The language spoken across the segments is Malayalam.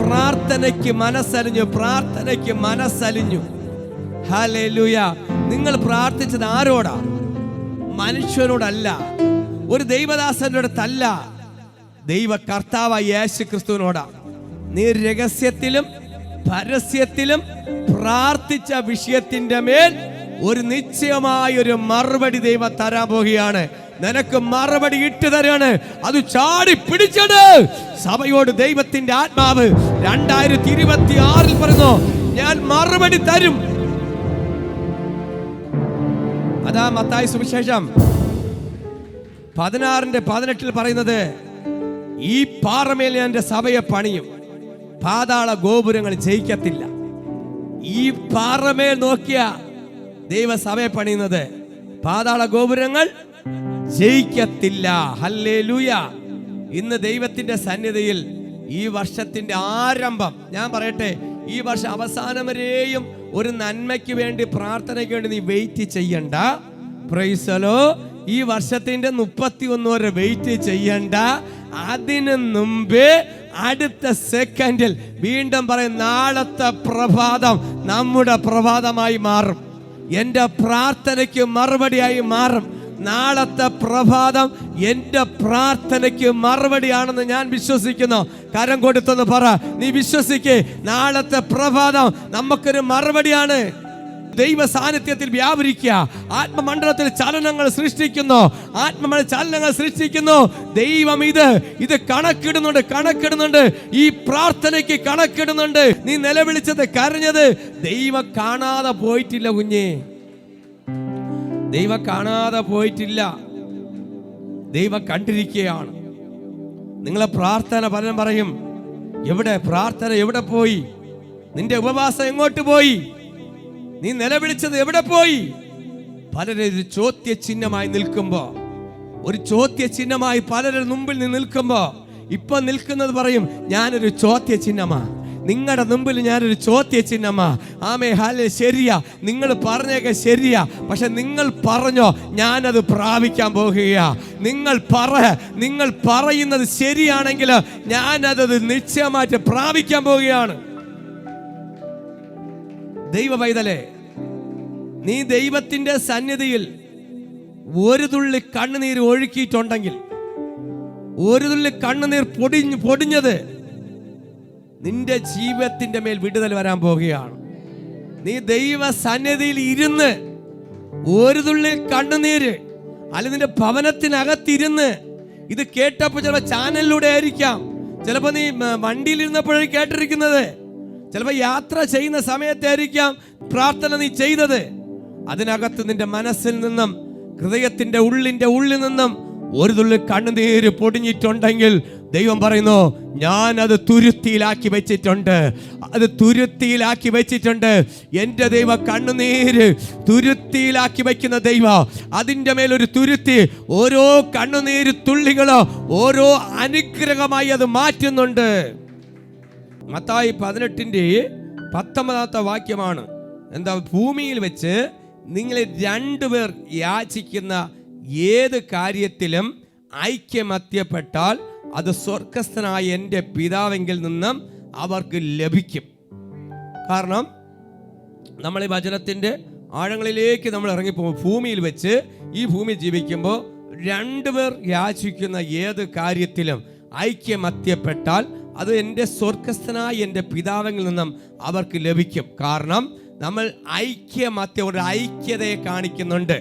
പ്രാർത്ഥനയ്ക്ക് മനസ്സലിഞ്ഞു. ഹല്ലേലൂയ. നിങ്ങൾ പ്രാർത്ഥിച്ചത് ആരോടാ? മനുഷ്യരോടല്ല, ഒരു ദൈവദാസന്റെ അടുത്തല്ല, ദൈവ കർത്താവായ യേശു ക്രിസ്തുവിനോടാ. നീ രഹസ്യത്തിലും പരസ്യത്തിലും പ്രാർത്ഥിച്ച വിഷയത്തിന്റെ മേൽ ഒരു നിശ്ചയമായ മറുപടി ദൈവം തരാൻ പോകുകയാണ്. നിനക്ക് മറുപടി ഇട്ടു തരാണ്. അത് ചാടി പിടിച്ചത്. സഭയോട് ദൈവത്തിന്റെ ആത്മാവ് 2026 പറയുന്നു, ഞാൻ മറുപടി തരും. അതാ മത്തായി സുവിശേഷം 16:18 പറയുന്നത്, ഈ പാറമേൽ ഞാൻ എൻ്റെ സഭയെ പണിയും, പാതാള ഗോപുരങ്ങൾ ജയിക്കത്തില്ല. ഈ പാറമേൽ നോക്കിയ ദൈവസഭയെ പണിയുന്നത്, പാതാള ഗോപുരങ്ങൾ ജയിക്കത്തില്ല. ഹല്ലേലൂയ. ഇന്ന് ദൈവത്തിന്റെ സന്നിധിയിൽ ഈ വർഷത്തിന്റെ ആരംഭം ഞാൻ പറയട്ടെ, ഈ വർഷം അവസാനം വരെയും ഒരു നന്മയ്ക്ക് വേണ്ടി, പ്രാർത്ഥനയ്ക്ക് വേണ്ടി നീ വെയിറ്റ് ചെയ്യണ്ട. Price the Lord. ഈ വർഷത്തിന്റെ 31 വരെ വെയിറ്റ് ചെയ്യണ്ട. അതിനു മുമ്പേ അടുത്ത സെക്കൻഡിൽ വീണ്ടും പറയും, നാളത്തെ പ്രഭാതം നമ്മുടെ പ്രഭാതമായി മാറും. എൻ്റെ പ്രാർത്ഥനയ്ക്ക് മറുപടിയായി മാറും. നാളത്തെ പ്രഭാതം എൻ്റെ പ്രാർത്ഥനയ്ക്ക് മറുപടിയാണെന്ന് ഞാൻ വിശ്വസിക്കുന്നു. കരം കൊടുത്തൊന്ന് പറ, നീ വിശ്വസിക്കേ. നാളത്തെ പ്രഭാതം നമുക്കൊരു മറുപടിയാണ്. ദൈവ സാന്നിധ്യത്തിൽ വ്യാപരിക്കുക. ആത്മമണ്ഡലത്തിൽ ചലനങ്ങൾ സൃഷ്ടിക്കുന്നു. ദൈവം ഇത് കണക്കിടുന്നുണ്ട്. ഈ പ്രാർത്ഥനയ്ക്ക് കണക്കിടുന്നുണ്ട്. നീ നിലവിളിച്ചത്, കരഞ്ഞത് ദൈവം കാണാതെ പോയിട്ടില്ല കുഞ്ഞേ. ദൈവം കാണാതെ പോയിട്ടില്ല, ദൈവം കണ്ടിരിക്കുകയാണ്. നിങ്ങളെ പ്രാർത്ഥന പലരും പറയും, എവിടെ പ്രാർത്ഥന, എവിടെ പോയി? നിന്റെ ഉപവാസം എങ്ങോട്ട് പോയി? നീ നിലവിളിച്ചത് എവിടെ പോയി? പലരും ഒരു ചോദ്യചിഹ്നമായി നിൽക്കുമ്പോ, പലരുടെ മുമ്പിൽ നിൽക്കുമ്പോ ഇപ്പൊ നിൽക്കുന്നത് പറയും, ഞാനൊരു ചോദ്യചിഹ്നമാ. നിങ്ങളുടെ മുമ്പിൽ ഞാനൊരു ചോദ്യചിഹ്നമാ. ആമേ ഹാലേ. ശരിയാ, നിങ്ങൾ പറഞ്ഞൊക്കെ ശരിയാ. പക്ഷെ നിങ്ങൾ പറഞ്ഞോ, ഞാനത് പ്രാപിക്കാൻ പോകുകയാ. നിങ്ങൾ പറയുന്നത് ശരിയാണെങ്കിൽ ഞാനത് നിശ്ചയമായിട്ട് പ്രാപിക്കാൻ പോവുകയാണ്. ദൈവ പൈതലേ, നീ ദൈവത്തിന്റെ സന്നിധിയിൽ ഒരു തുള്ളി കണ്ണുനീർ ഒഴുക്കിയിട്ടുണ്ടെങ്കിൽ, ഒരു തുള്ളി കണ്ണുനീർ പൊടിഞ്ഞത് നിന്റെ ജീവിതത്തിന്റെ മേൽ വിടുതൽ വരാൻ പോവുകയാണ്. നീ ദൈവ സന്നിധിയിൽ ഇരുന്ന് ഒരു തുള്ളി കണ്ണുനീര്, അല്ലെങ്കിൽ നിന്റെ ഭവനത്തിനകത്തിരുന്ന് ഇത് കേട്ടപ്പോൾ, ചിലപ്പോൾ ചാനലിലൂടെ ആയിരിക്കാം, ചിലപ്പോൾ നീ വണ്ടിയിലിരുന്നപ്പോഴാണ് കേട്ടിരിക്കുന്നത്, ചിലപ്പോൾ യാത്ര ചെയ്യുന്ന സമയത്തായിരിക്കാം പ്രാർത്ഥന നീ ചെയ്തത്. അതിനകത്ത് നിന്റെ മനസ്സിൽ നിന്നും, ഹൃദയത്തിന്റെ ഉള്ളിൽ നിന്നും ഒരു തുള്ളി കണ്ണുനീര് പൊടിഞ്ഞിട്ടുണ്ടെങ്കിൽ ദൈവം പറയുന്നു, ഞാൻ അത് തുരുത്തിയിലാക്കി വെച്ചിട്ടുണ്ട്. എൻ്റെ ദൈവ കണ്ണുനീര് തുരുത്തിയിലാക്കി വെക്കുന്ന ദൈവം. അതിൻ്റെ മേലൊരു തുരുത്തി, ഓരോ കണ്ണുനീര് തുള്ളികളോ ഓരോ അനുഗ്രഹമായി അത് മാറ്റുന്നുണ്ട്. മത്തായി 18:19 വാക്യമാണ്. എന്താ? ഭൂമിയിൽ വെച്ച് നിങ്ങളെ 2 പേർ യാചിക്കുന്ന ഏത് കാര്യത്തിലും ഐക്യമത്യപ്പെട്ടാൽ അത് സ്വർഗസ്ഥനായ എൻ്റെ പിതാവെങ്കിൽ നിന്നും അവർക്ക് ലഭിക്കും. കാരണം നമ്മൾ ഈ വചനത്തിൻ്റെ ആഴങ്ങളിലേക്ക് നമ്മൾ ഇറങ്ങിപ്പോകും. ഭൂമിയിൽ വെച്ച്, ഈ ഭൂമി ജീവിക്കുമ്പോൾ 2 പേർ യാചിക്കുന്ന ഏത് കാര്യത്തിലും ഐക്യമത്യപ്പെട്ടാൽ അത് എൻ്റെ സ്വർഗസ്ഥനായ എൻ്റെ പിതാവെങ്കിൽ നിന്നും അവർക്ക് ലഭിക്കും. കാരണം നമ്മൾ ഒരു ഐക്യതയെ കാണിക്കുന്നുണ്ട്.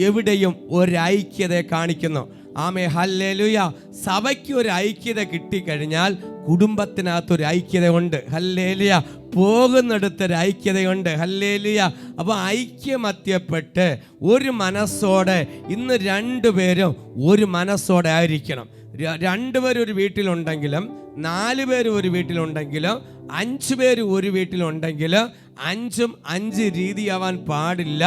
എവിടെയും ഒരു ഐക്യതയെ കാണിക്കുന്നു. ആമേ ഹല്ലേലൂയ. സഭയ്ക്ക് ഒരു ഐക്യത കിട്ടിക്കഴിഞ്ഞാൽ കുടുംബത്തിനകത്തൊരു ഐക്യത ഉണ്ട്. ഹല്ലേലൂയ. പോകുന്നിടത്തൊരു ഐക്യതയുണ്ട്. ഹല്ലേലൂയ. അപ്പോൾ ഐക്യമത്യപ്പെട്ട് ഒരു മനസ്സോടെ, ഇന്ന് 2 പേരും ഒരു മനസ്സോടെ ആയിരിക്കണം. 2 പേര് ഒരു വീട്ടിലുണ്ടെങ്കിലും, 4 പേര് ഒരു വീട്ടിലുണ്ടെങ്കിലും, 5 പേര് ഒരു വീട്ടിലുണ്ടെങ്കിലും 5ഉം 5 രീതിയാവാൻ പാടില്ല.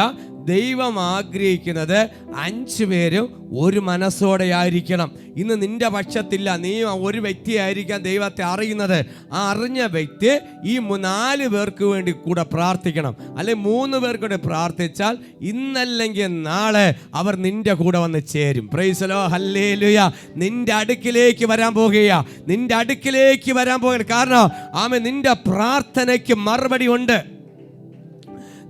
ദൈവം ആഗ്രഹിക്കുന്നത് 5 പേരും ഒരു മനസ്സോടെ ആയിരിക്കണം. ഇന്ന് നിന്റെ പക്ഷത്തില്ല, നീ ഒരു വ്യക്തിയായിരിക്കാം ദൈവത്തെ അറിയുന്നത്. ആ അറിഞ്ഞ വ്യക്തി ഈ 4 പേർക്ക് വേണ്ടി കൂടെ പ്രാർത്ഥിക്കണം. അല്ലെ 3 പേർക്ക് വേണ്ടി പ്രാർത്ഥിച്ചാൽ ഇന്നല്ലെങ്കിൽ നാളെ അവർ നിന്റെ കൂടെ വന്ന് ചേരും. Price the Lord, hallelujah. നിന്റെ അടുക്കിലേക്ക് വരാൻ പോകുകയാ, നിന്റെ അടുക്കിലേക്ക് വരാൻ പോകുക. കാരണം ആമേൻ, നിന്റെ പ്രാർത്ഥനയ്ക്ക് മറുപടി ഉണ്ട്.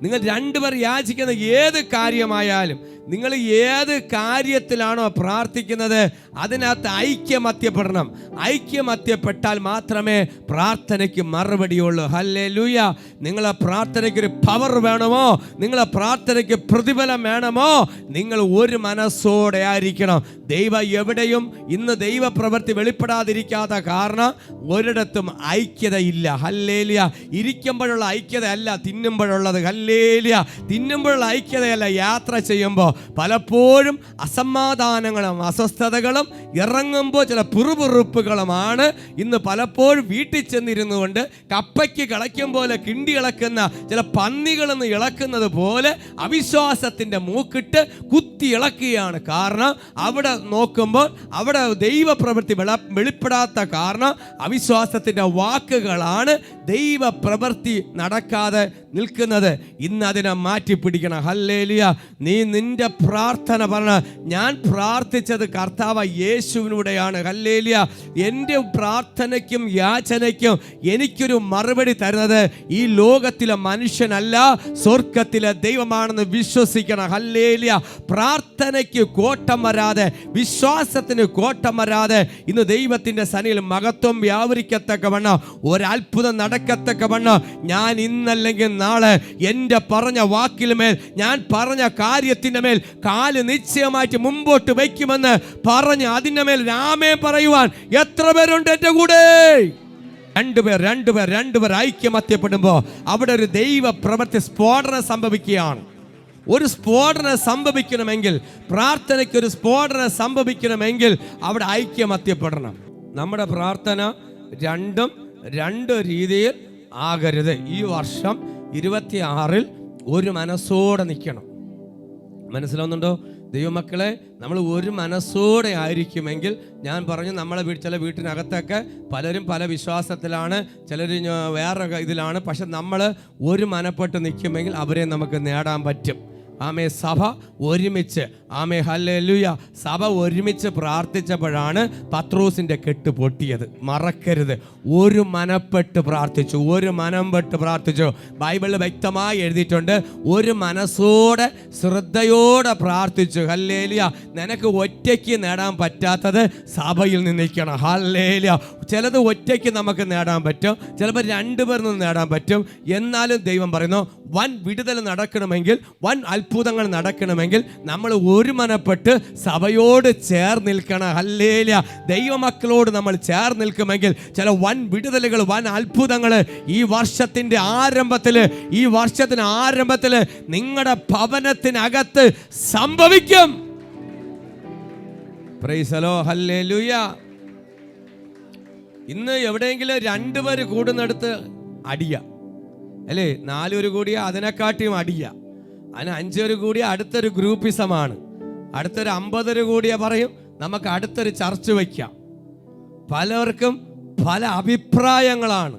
നിങ്ങൾ 2 പേർ യാചിക്കുന്ന ഏത് കാര്യമായാലും, നിങ്ങൾ ഏത് കാര്യത്തിലാണോ പ്രാർത്ഥിക്കുന്നത് അതിനകത്ത് ഐക്യമത്യപ്പെടണം. ഐക്യമത്യപ്പെട്ടാൽ മാത്രമേ പ്രാർത്ഥനയ്ക്ക് മറുപടിയുള്ളൂ. ഹല്ലേലൂയ. നിങ്ങളെ പ്രാർത്ഥനയ്ക്ക് ഒരു പവർ വേണമോ, നിങ്ങളെ പ്രാർത്ഥനയ്ക്ക് പ്രതിഫലം വേണമോ, നിങ്ങൾ ഒരു മനസ്സോടെ ആയിരിക്കണം. ദൈവം എവിടെയും ഇന്ന് ദൈവപ്രവൃത്തി വെളിപ്പെടാതിരിക്കാത്ത കാരണം ഒരിടത്തും ഐക്യതയില്ല. ഹല്ലേലൂയ. ഇരിക്കുമ്പോഴുള്ള ഐക്യതയല്ല തിന്നുമ്പോഴുള്ളത്. ഹല്ലേലൂയ. തിന്നുമ്പോഴുള്ള ഐക്യതയല്ല. യാത്ര ചെയ്യുമ്പോൾ പലപ്പോഴും അസമാധാനങ്ങളും അസ്വസ്ഥതകളും ഇറങ്ങുമ്പോൾ ചില പിറുപിറുപ്പുകളുമാണ്. ഇന്ന് പലപ്പോഴും വീട്ടിൽ ചെന്നിരുന്നു കൊണ്ട് കപ്പയ്ക്ക് കിളയ്ക്കും പോലെ കിണ്ടി ഇളക്കുന്ന ചില പന്നികളെന്ന് ഇളക്കുന്നത് പോലെ അവിശ്വാസത്തിൻ്റെ മൂക്കിട്ട് കുത്തി ഇളക്കുകയാണ്. കാരണം അവിടെ നോക്കുമ്പോൾ അവിടെ ദൈവപ്രവൃത്തി വെളിപ്പെടാത്ത കാരണം അവിശ്വാസത്തിൻ്റെ വാക്കുകളാണ് ദൈവപ്രവൃത്തി നടക്കാതെ നിൽക്കുന്നത്. ഇന്ന് അതിനെ മാറ്റിപ്പിടിക്കണം. ഹല്ലേലൂയ. നീ നിന്റെ പ്രാർത്ഥന പറഞ്ഞ, ഞാൻ പ്രാർത്ഥിച്ചത് കർത്താവ് യേശുവിനൂടെയാണ്. ഹല്ലേലൂയ. എൻ്റെ പ്രാർത്ഥനയ്ക്കും യാചനയ്ക്കും എനിക്കൊരു മറുപടി തരുന്നത് ഈ ലോകത്തിലെ മനുഷ്യനല്ല, സ്വർഗത്തിലെ ദൈവമാണെന്ന് വിശ്വസിക്കണം. ഹല്ലേലൂയ. പ്രാർത്ഥനയ്ക്ക് കോട്ടം വരാതെ, വിശ്വാസത്തിന് കോട്ടം വരാതെ ഇന്ന് ദൈവത്തിൻ്റെ സന്നിധിയിൽ മഹത്വം വ്യാപരിക്കത്തക്കവണ്ണം, ഒരത്ഭുതം നടക്കത്തക്കവണ്ണം ഞാൻ ഇന്നല്ലെങ്കിൽ നാളെ എൻ്റെ പറഞ്ഞ വാക്കിന് മേൽ, ഞാൻ പറഞ്ഞ കാര്യത്തിൻ്റെ മേൽ കാല് നിശ്ചയമായിട്ട് മുമ്പോട്ട് വയ്ക്കുമെന്ന് പറഞ്ഞ് അതിൻ്റെ മേൽ രാമേ പറയുവാൻ എത്ര പേരുണ്ട് എൻ്റെ കൂടെ? 2 പേർ ഐക്യമത്യപ്പെടുമ്പോൾ അവിടെ ഒരു ദൈവ പ്രവൃത്തി സ്ഫോടനം സംഭവിക്കുകയാണ്. ഒരു സ്ഫോടനം സംഭവിക്കണമെങ്കിൽ, പ്രാർത്ഥനയ്ക്ക് ഒരു സ്ഫോടനം സംഭവിക്കണമെങ്കിൽ അവിടെ ഐക്യമത്യപ്പെടണം. നമ്മുടെ പ്രാർത്ഥന 2 രീതിയിൽ ആകരുത്. ഈ വർഷം 26 ഒരു മനസ്സോടെ നിൽക്കണം. മനസ്സിലാവുന്നുണ്ടോ ദൈവമക്കളെ? നമ്മൾ ഒരു മനസ്സോടെ ആയിരിക്കുമെങ്കിൽ, ഞാൻ പറഞ്ഞു നമ്മളെ ചില വീട്ടിനകത്തൊക്കെ പലരും പല വിശ്വാസത്തിലാണ്, ചിലർ വേറെ ഇതിലാണ്. പക്ഷെ നമ്മൾ ഒരു മനപ്പെട്ട് നിൽക്കുമെങ്കിൽ അവരെ നമുക്ക് നേടാൻ പറ്റും. ആമേ. സഭ ഒരുമിച്ച്, ആമേ ഹല്ലേലൂയ, സഭ ഒരുമിച്ച് പ്രാർത്ഥിച്ചപ്പോഴാണ് പത്രോസിൻ്റെ കെട്ട് പൊട്ടിയത്. മറക്കരുത്. ഒരു മനപ്പെട്ട് പ്രാർത്ഥിച്ചു, ഒരു മനം പെട്ട് പ്രാർത്ഥിച്ചു. ബൈബിളിൽ വ്യക്തമായി എഴുതിയിട്ടുണ്ട്, ഒരു മനസ്സോടെ ശ്രദ്ധയോടെ പ്രാർത്ഥിച്ചു. ഹല്ലേലൂയ. നിനക്ക് ഒറ്റയ്ക്ക് നേടാൻ പറ്റാത്തത് സഭയിൽ നിന്നിരിക്കണം. ഹല്ലേലൂയ. ചിലത് ഒറ്റയ്ക്ക് നമുക്ക് നേടാൻ പറ്റും, ചിലപ്പോൾ 2 പേരിൽ നിന്ന് നേടാൻ പറ്റും. എന്നാലും ദൈവം പറയുന്നു, വൻ വിടുതൽ നടക്കണമെങ്കിൽ, വൻ അത്ഭുതങ്ങൾ നടക്കണമെങ്കിൽ നമ്മൾ ഒരു മനപ്പെട്ട് സഭയോട് ചേർന്ന് നിൽക്കണം. ഹല്ലേലൂയ. ദൈവമക്കളോട് നമ്മൾ ചേർന്ന് നിൽക്കുമെങ്കിൽ ചില വൻ വിടുതലുകൾ, വൻ അത്ഭുതങ്ങൾ ഈ വർഷത്തിൻ്റെ ആരംഭത്തിൽ നിങ്ങളുടെ ഭവനത്തിനകത്ത് സംഭവിക്കും. Price the Lord, hallelujah. ഇന്ന് എവിടെയെങ്കിലും 2 പേര് കൂടുന്നിടത്ത് അടിയ, അല്ലേ? 4 പേര് കൂടിയ അതിനെക്കാട്ടിയും അടിയ, അതിന് 5 പേര് കൂടിയ അടുത്തൊരു ഗ്രൂപ്പിസമാണ്, അടുത്തൊരു 50 പേര് കൂടിയ പറയും നമുക്ക് അടുത്തൊരു ചർച്ച് വയ്ക്കാം. പലർക്കും പല അഭിപ്രായങ്ങളാണ്,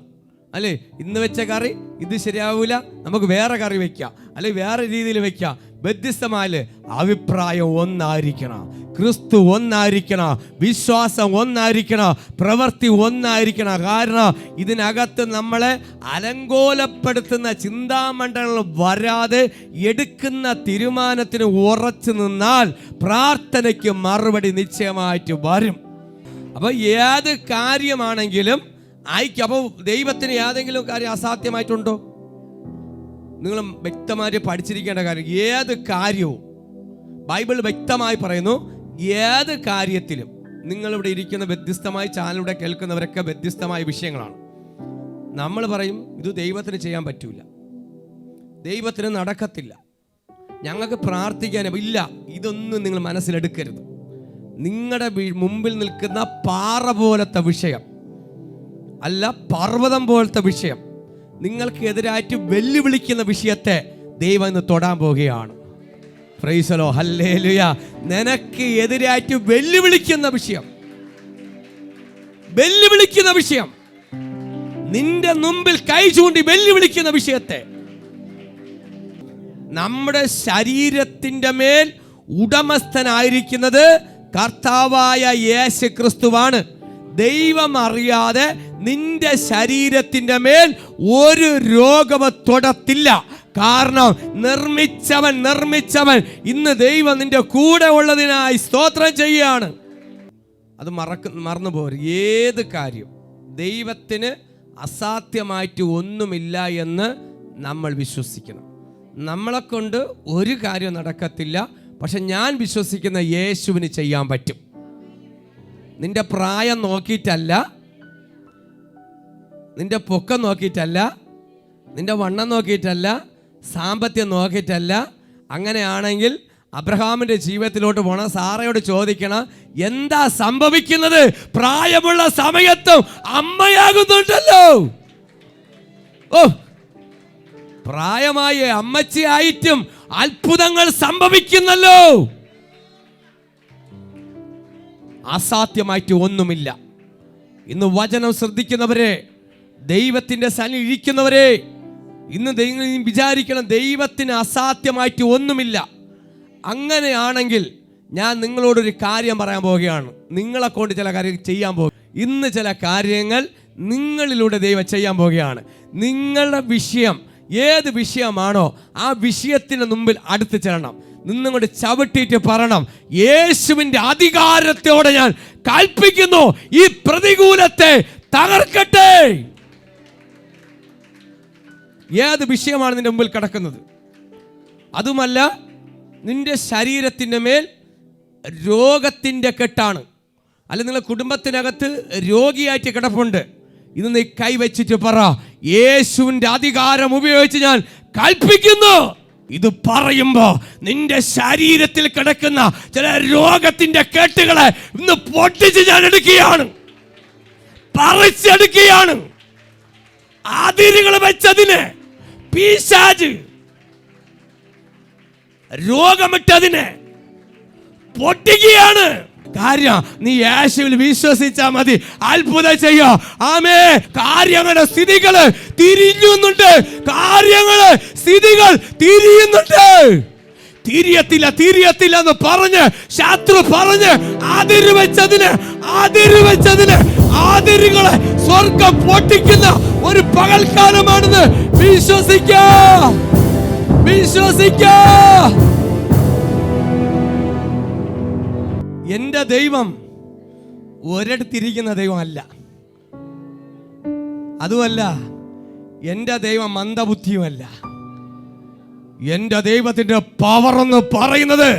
അല്ലേ? ഇന്ന് വെച്ച കറി ഇത് ശരിയാവില്ല, നമുക്ക് വേറെ കറി വെക്കാം, അല്ലെ വേറെ രീതിയിൽ വെക്കാം. വ്യത്യസ്തമായ അഭിപ്രായം ഒന്നായിരിക്കണം, ക്രിസ്തു ഒന്നായിരിക്കണം, വിശ്വാസം ഒന്നായിരിക്കണം, പ്രവൃത്തി ഒന്നായിരിക്കണം. കാരണം ഇതിനകത്ത് നമ്മളെ അലങ്കോലപ്പെടുത്തുന്ന ചിന്താമണ്ഡലങ്ങൾ വരാതെ എടുക്കുന്ന തീരുമാനത്തിന് ഉറച്ചു നിന്നാൽ പ്രാർത്ഥനയ്ക്ക് മറുപടി നിശ്ചയമായിട്ട് വരും. അപ്പോൾ ഏത് കാര്യമാണെങ്കിലും അപ്പോൾ ദൈവത്തിന് ഏതെങ്കിലും കാര്യം അസാധ്യമായിട്ടുണ്ടോ? നിങ്ങൾ വ്യക്തമായിട്ട് പഠിച്ചിരിക്കേണ്ട കാര്യം, ഏത് കാര്യവും ബൈബിൾ വ്യക്തമായി പറയുന്നു. ഏത് കാര്യത്തിലും നിങ്ങളിവിടെ ഇരിക്കുന്ന വ്യത്യസ്തമായി ചാനലിലൂടെ കേൾക്കുന്നവരൊക്കെ വ്യത്യസ്തമായ വിഷയങ്ങളാണ്. നമ്മൾ പറയും ഇത് ദൈവത്തിന് ചെയ്യാൻ പറ്റൂല, ദൈവത്തിന് നടക്കത്തില്ല, ഞങ്ങൾക്ക് പ്രാർത്ഥിക്കാനും ഇല്ല. ഇതൊന്നും നിങ്ങൾ മനസ്സിലെടുക്കരുത്. നിങ്ങളുടെ മുമ്പിൽ നിൽക്കുന്ന പാറ പോലത്തെ വിഷയം അല്ല, പർവ്വതം പോലത്തെ വിഷയം നിങ്ങൾക്ക് എതിരായിട്ട് വെല്ലുവിളിക്കുന്ന വിഷയത്തെ ദൈവം ഇന്ന് തൊടാൻ പോവുകയാണ്. Price the Lord, hallelujah. നിനക്ക് എതിരായിട്ട് വെല്ലുവിളിക്കുന്ന വിഷയം, നിന്റെ മുമ്പിൽ കൈ ചൂണ്ടി വെല്ലുവിളിക്കുന്ന വിഷയത്തെ, നമ്മുടെ ശരീരത്തിന്റെ മേൽ ഉടമസ്ഥനായിരിക്കുന്നത് കർത്താവായ യേശു ക്രിസ്തുവാണ്. ദൈവം അറിയാതെ നിന്റെ ശരീരത്തിന്റെ മേൽ ഒരു രോഗവും തൊടത്തില്ല. കാരണം നിർമ്മിച്ചവൻ ഇന്ന് ദൈവം നിന്റെ കൂടെ ഉള്ളതിനായി സ്തോത്രം ചെയ്യുകയാണ്. അത് മറന്നു പോരും. ഏത് കാര്യം ദൈവത്തിന് അസാധ്യമായിട്ട് ഒന്നുമില്ല എന്ന് നമ്മൾ വിശ്വസിക്കണം. നമ്മളെ കൊണ്ട് ഒരു കാര്യം നടക്കത്തില്ല, പക്ഷെ ഞാൻ വിശ്വസിക്കുന്ന യേശുവിന് ചെയ്യാൻ പറ്റും. നിന്റെ പ്രായം നോക്കിയിട്ടല്ല, നിന്റെ പൊക്കം നോക്കിയിട്ടല്ല, നിന്റെ വണ്ണം നോക്കിയിട്ടല്ല, സാമ്പത്തികം നോക്കിയിട്ടല്ല. അങ്ങനെയാണെങ്കിൽ അബ്രഹാമിന്റെ ജീവിതത്തിലോട്ട് പോണം. സാറയോട് ചോദിക്കണം, എന്താ സംഭവിക്കുന്നത്? പ്രായമുള്ള സമയത്തും അമ്മയാകുന്നുണ്ടല്ലോ. ഓ, പ്രായമായ അമ്മച്ചിയായിട്ടും അത്ഭുതങ്ങൾ സംഭവിക്കുന്നല്ലോ. അസാധ്യമായിട്ട് ഒന്നുമില്ല. ഇന്ന് വചനം ശ്രദ്ധിക്കുന്നവരെ, ദൈവത്തിന്റെ സന്നിധിയിൽ ഇരിക്കുന്നവരെ, ഇന്ന് വിചാരിക്കണം, ദൈവത്തിന് അസാധ്യമായിട്ട് ഒന്നുമില്ല. അങ്ങനെയാണെങ്കിൽ ഞാൻ നിങ്ങളോടൊരു കാര്യം പറയാൻ പോവുകയാണ്. നിങ്ങളെ കൊണ്ട് ചില കാര്യങ്ങൾ ചെയ്യാൻ പോകും. ഇന്ന് ചില കാര്യങ്ങൾ നിങ്ങളിലൂടെ ദൈവം ചെയ്യാൻ പോവുകയാണ്. നിങ്ങളുടെ വിഷയം ഏത് വിഷയമാണോ ആ വിഷയത്തിന് മുമ്പിൽ അടുത്ത് ചെല്ലണം. നിന്നുകൊണ്ട് ചവിട്ടിയിട്ട് പറയണം, യേശുവിന്റെ അധികാരത്തോടെ ഞാൻ കൽപ്പിക്കുന്നു, ഈ പ്രതികൂലത്തെ തകർക്കട്ടെ. ഏത് വിഷയമാണ് നിന്റെ മുമ്പിൽ കിടക്കുന്നത്? അതുമല്ല, നിന്റെ ശരീരത്തിൻ്റെ മേൽ രോഗത്തിൻ്റെ കെട്ടാണ്, അല്ല നിങ്ങളുടെ കുടുംബത്തിനകത്ത് രോഗിയായിട്ട് കിടപ്പുണ്ട്. ഇന്ന് നീ കൈവച്ചിട്ട് പറ, യേശുവിൻ്റെ അധികാരം ഉപയോഗിച്ച് ഞാൻ കൽപ്പിക്കുന്നു. ഇത് പറയുമ്പോ നിന്റെ ശരീരത്തിൽ കിടക്കുന്ന ചില രോഗത്തിന്റെ കെട്ടുകളെ ഇന്ന് പൊട്ടിച്ച് ഞാൻ എടുക്കുകയാണ്, പറിച്ചെടുക്കുകയാണ്. അതിരുകൾ വെച്ചതിന് പിശാച്, രോഗമിട്ടതിനെ പൊട്ടിക്കുകയാണ്. കാര്യം നീ യേശുവിൽ വിശ്വസിച്ചാൽ മതി, അത്ഭുതം ചെയ്യോ. ആമേ. കാര്യങ്ങളുടെ സ്ഥിതികള് തിരിയുന്നുണ്ട്, സ്ഥിതികൾ തിരിയുന്നുണ്ട്. തിരിയത്തില്ല എന്ന് പറഞ്ഞ് ശത്രു പറഞ്ഞ് അതിരുവെച്ചതിന് അതിരുകളെ സ്വർഗം പൊട്ടിക്കുന്ന ഒരു പകൽക്കാലമാണെന്ന് വിശ്വസിക്കാ. എന്റെ ദൈവം ഒരിടത്തിരിക്കുന്ന ദൈവമല്ല. അതുമല്ല, എന്റെ ദൈവം മന്ദബുദ്ധിയുമല്ല. എന്റെ ദൈവത്തിന്റെ പവർ എന്ന് പറയുന്നത്,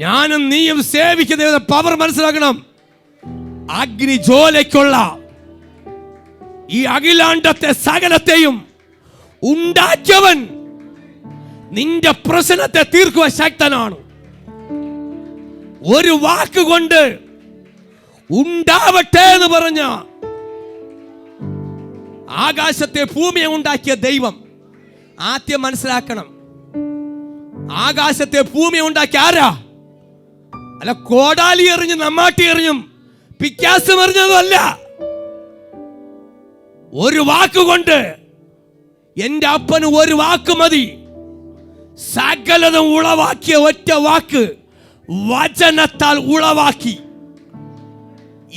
ഞാനും നീയും സേവിക്കുന്ന പവർ മനസ്സിലാക്കണം. അഗ്നിജ്വാലയ്ക്കുള്ള ഈ അഖിലാണ്ടത്തെ സകലത്തെയും ഉണ്ടാക്കിയവൻ നിന്റെ പ്രശ്നത്തെ തീർക്കുവാൻ ശക്തനാണ്. ഒരു വാക്കുകൊണ്ട് ഉണ്ടാവട്ടെ എന്ന് പറഞ്ഞ ആകാശത്തെ ഭൂമിയെ ഉണ്ടാക്കിയ ദൈവം ആദ്യം മനസ്സിലാക്കണം. ആകാശത്തെ ഭൂമിയെ ഉണ്ടാക്കിയ ആരാ? അല്ല, കോടാലി എറിഞ്ഞും നമ്മാട്ടി എറിഞ്ഞും പിക്കാസ് എറിഞ്ഞതും അല്ല. ഒരു വാക്കുകൊണ്ട്, എന്റെ അപ്പന് ഒരു വാക്ക് മതി. സകലതും ഉളവാക്കിയ ഒറ്റ വാക്ക് വചനത്താൽ ഉളവാക്കി.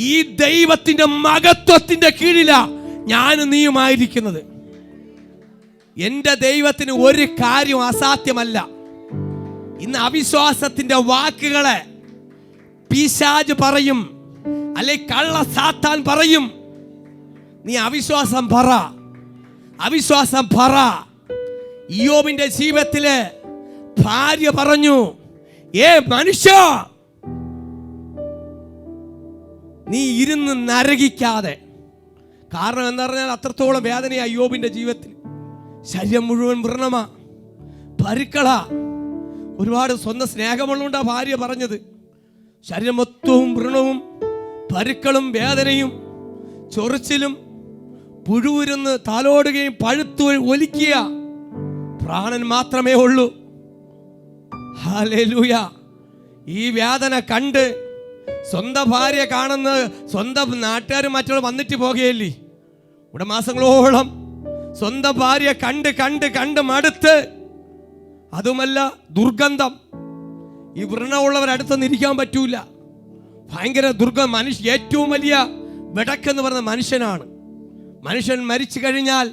ഈ ദൈവത്തിന്റെ മഹത്വത്തിന്റെ കീഴിലാ ഞാനും നീയുമായിരിക്കുന്നത്. എന്റെ ദൈവത്തിന് ഒരു കാര്യം അസാധ്യമല്ല. ഇന്ന് അവിശ്വാസത്തിന്റെ വാക്കുകളെ പിശാച് പറയും, അല്ലെ കള്ള സാത്താൻ പറയും. നീ അവിശ്വാസം പറ. ഇയ്യോബിന്റെ ജീവിതത്തില് ഭാര്യ പറഞ്ഞു, മനുഷ്യ, നീ ഇരുന്ന് നരകിക്കാതെ. കാരണം എന്താ പറഞ്ഞാൽ അത്രത്തോളം വേദനയാ ഇയ്യോബിന്റെ ജീവിതത്തിൽ. ശരീരം മുഴുവൻ വ്രണമാ, പരുക്കളാ. ഒരുപാട് സ്വന്തം സ്നേഹമുള്ളതുകൊണ്ടാ ഭാര്യ പറഞ്ഞത്. ശരീരം മൊത്തവും വ്രണവും പരുക്കളും വേദനയും ചൊറിച്ചിലും പുഴുവിരുന്ന് താലോടുകയും പഴുത്തു ഒലിക്കുക. പ്രാണൻ മാത്രമേ ഉള്ളൂ. ഹല്ലേലൂയ. ഈ വേദന കണ്ട് സ്വന്തം ഭാര്യ കാണുന്ന സ്വന്തം നാട്ടുകാരും മറ്റുള്ള വന്നിട്ട് പോകുകയില്ലേ? ഇവിടെ മാസങ്ങളോളം സ്വന്തം ഭാര്യ കണ്ട് കണ്ട് കണ്ട് മടുത്ത്, അതുമല്ല ദുർഗന്ധം. ഈ വ്രണമുള്ളവരടുത്തൊന്നും ഇരിക്കാൻ പറ്റൂല. ഭയങ്കര ദുർഗന്ധം. ഏറ്റവും വലിയ വെടക്കെന്ന് പറഞ്ഞ മനുഷ്യനാണ്. മനുഷ്യൻ മരിച്ചു കഴിഞ്ഞാൽ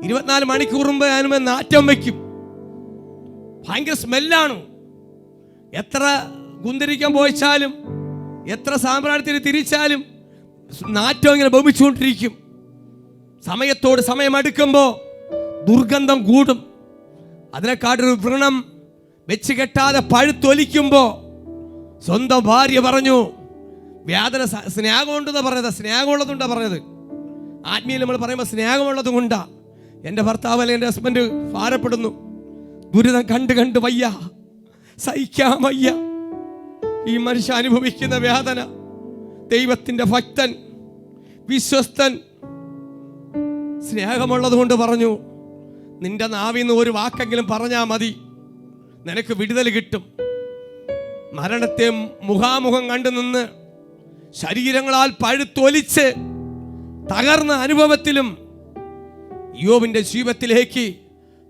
24 മണിക്കൂർ മുമ്പ് അതിനുമേ നാറ്റം വയ്ക്കും. ഭയങ്കര സ്മെല്ലാണ്. എത്ര കുന്തിരിക്കാൻ പോയിച്ചാലും എത്ര സാമ്പ്രാണിത്തിന് തിരിച്ചാലും നാറ്റം ഇങ്ങനെ ഭമിച്ചുകൊണ്ടിരിക്കും. സമയത്തോട് സമയം അടുക്കുമ്പോൾ ദുർഗന്ധം കൂടും. അതിനെക്കാട്ടൊരു വ്രണം വെച്ച് കെട്ടാതെ പഴുത്തൊലിക്കുമ്പോൾ സ്വന്തം ഭാര്യ പറഞ്ഞു, വേദന സ്നേഹമുണ്ടെന്ന് പറഞ്ഞത്, സ്നേഹമുള്ളതുകൊണ്ടാ പറഞ്ഞത്. ആത്മീയം നമ്മൾ പറയുമ്പോൾ സ്നേഹമുള്ളതും കൊണ്ടാ. എൻ്റെ ഭർത്താവ് അല്ലെങ്കിൽ എൻ്റെ ഹസ്ബൻഡ് ഭാരപ്പെടുന്നു. ദുരിതം കണ്ട് കണ്ട് വയ്യ, സഹിക്കാൻ വയ്യ. ഈ മനുഷ്യ അനുഭവിക്കുന്ന വേദന. ദൈവത്തിൻ്റെ ഭക്തൻ, വിശ്വസ്തൻ, സ്നേഹമുള്ളത് കൊണ്ട് പറഞ്ഞു, നിന്റെ നാവിന്ന് ഒരു വാക്കെങ്കിലും പറഞ്ഞാൽ മതി, നിനക്ക് വിടുതൽ കിട്ടും. മരണത്തെ മുഖാമുഖം കണ്ടു നിന്ന് ശരീരങ്ങളാൽ പഴുത്തൊലിച്ച് തകർന്ന അനുഭവത്തിലും യോബിന്റെ ജീവിതത്തിലേക്ക്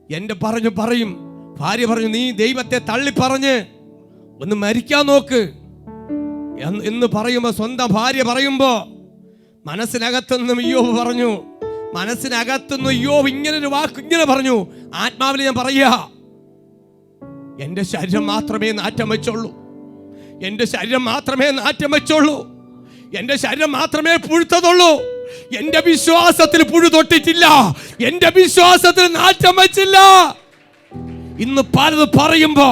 എൻ്റെ പറയും. ഭാര്യ പറഞ്ഞു, നീ ദൈവത്തെ തള്ളി പറഞ്ഞ് ഒന്ന് മരിക്കാൻ നോക്ക് എന്ന് പറയുമ്പോൾ, സ്വന്തം ഭാര്യ പറയുമ്പോൾ മനസ്സിനകത്തുനിന്നും യോബ് പറഞ്ഞു, മനസ്സിനകത്തുനിന്ന് യോബ് ഇങ്ങനൊരു വാക്ക് ഇങ്ങനെ പറഞ്ഞു, ആത്മാവിൽ ഞാൻ പറയുക, എൻ്റെ ശരീരം മാത്രമേ നാറ്റം വെച്ചുള്ളൂ, എൻ്റെ ശരീരം മാത്രമേ നാറ്റം വെച്ചുള്ളൂ, എൻ്റെ ശരീരം മാത്രമേ പുഴുത്തതുള്ളൂ. എൻ്റെ വിശ്വാസത്തിൽ പുഴു തൊട്ടിട്ടില്ല, എൻ്റെ വിശ്വാസത്തിൽ നാറ്റം വെച്ചില്ല. ഇന്ന് പലത് പറയുമ്പോ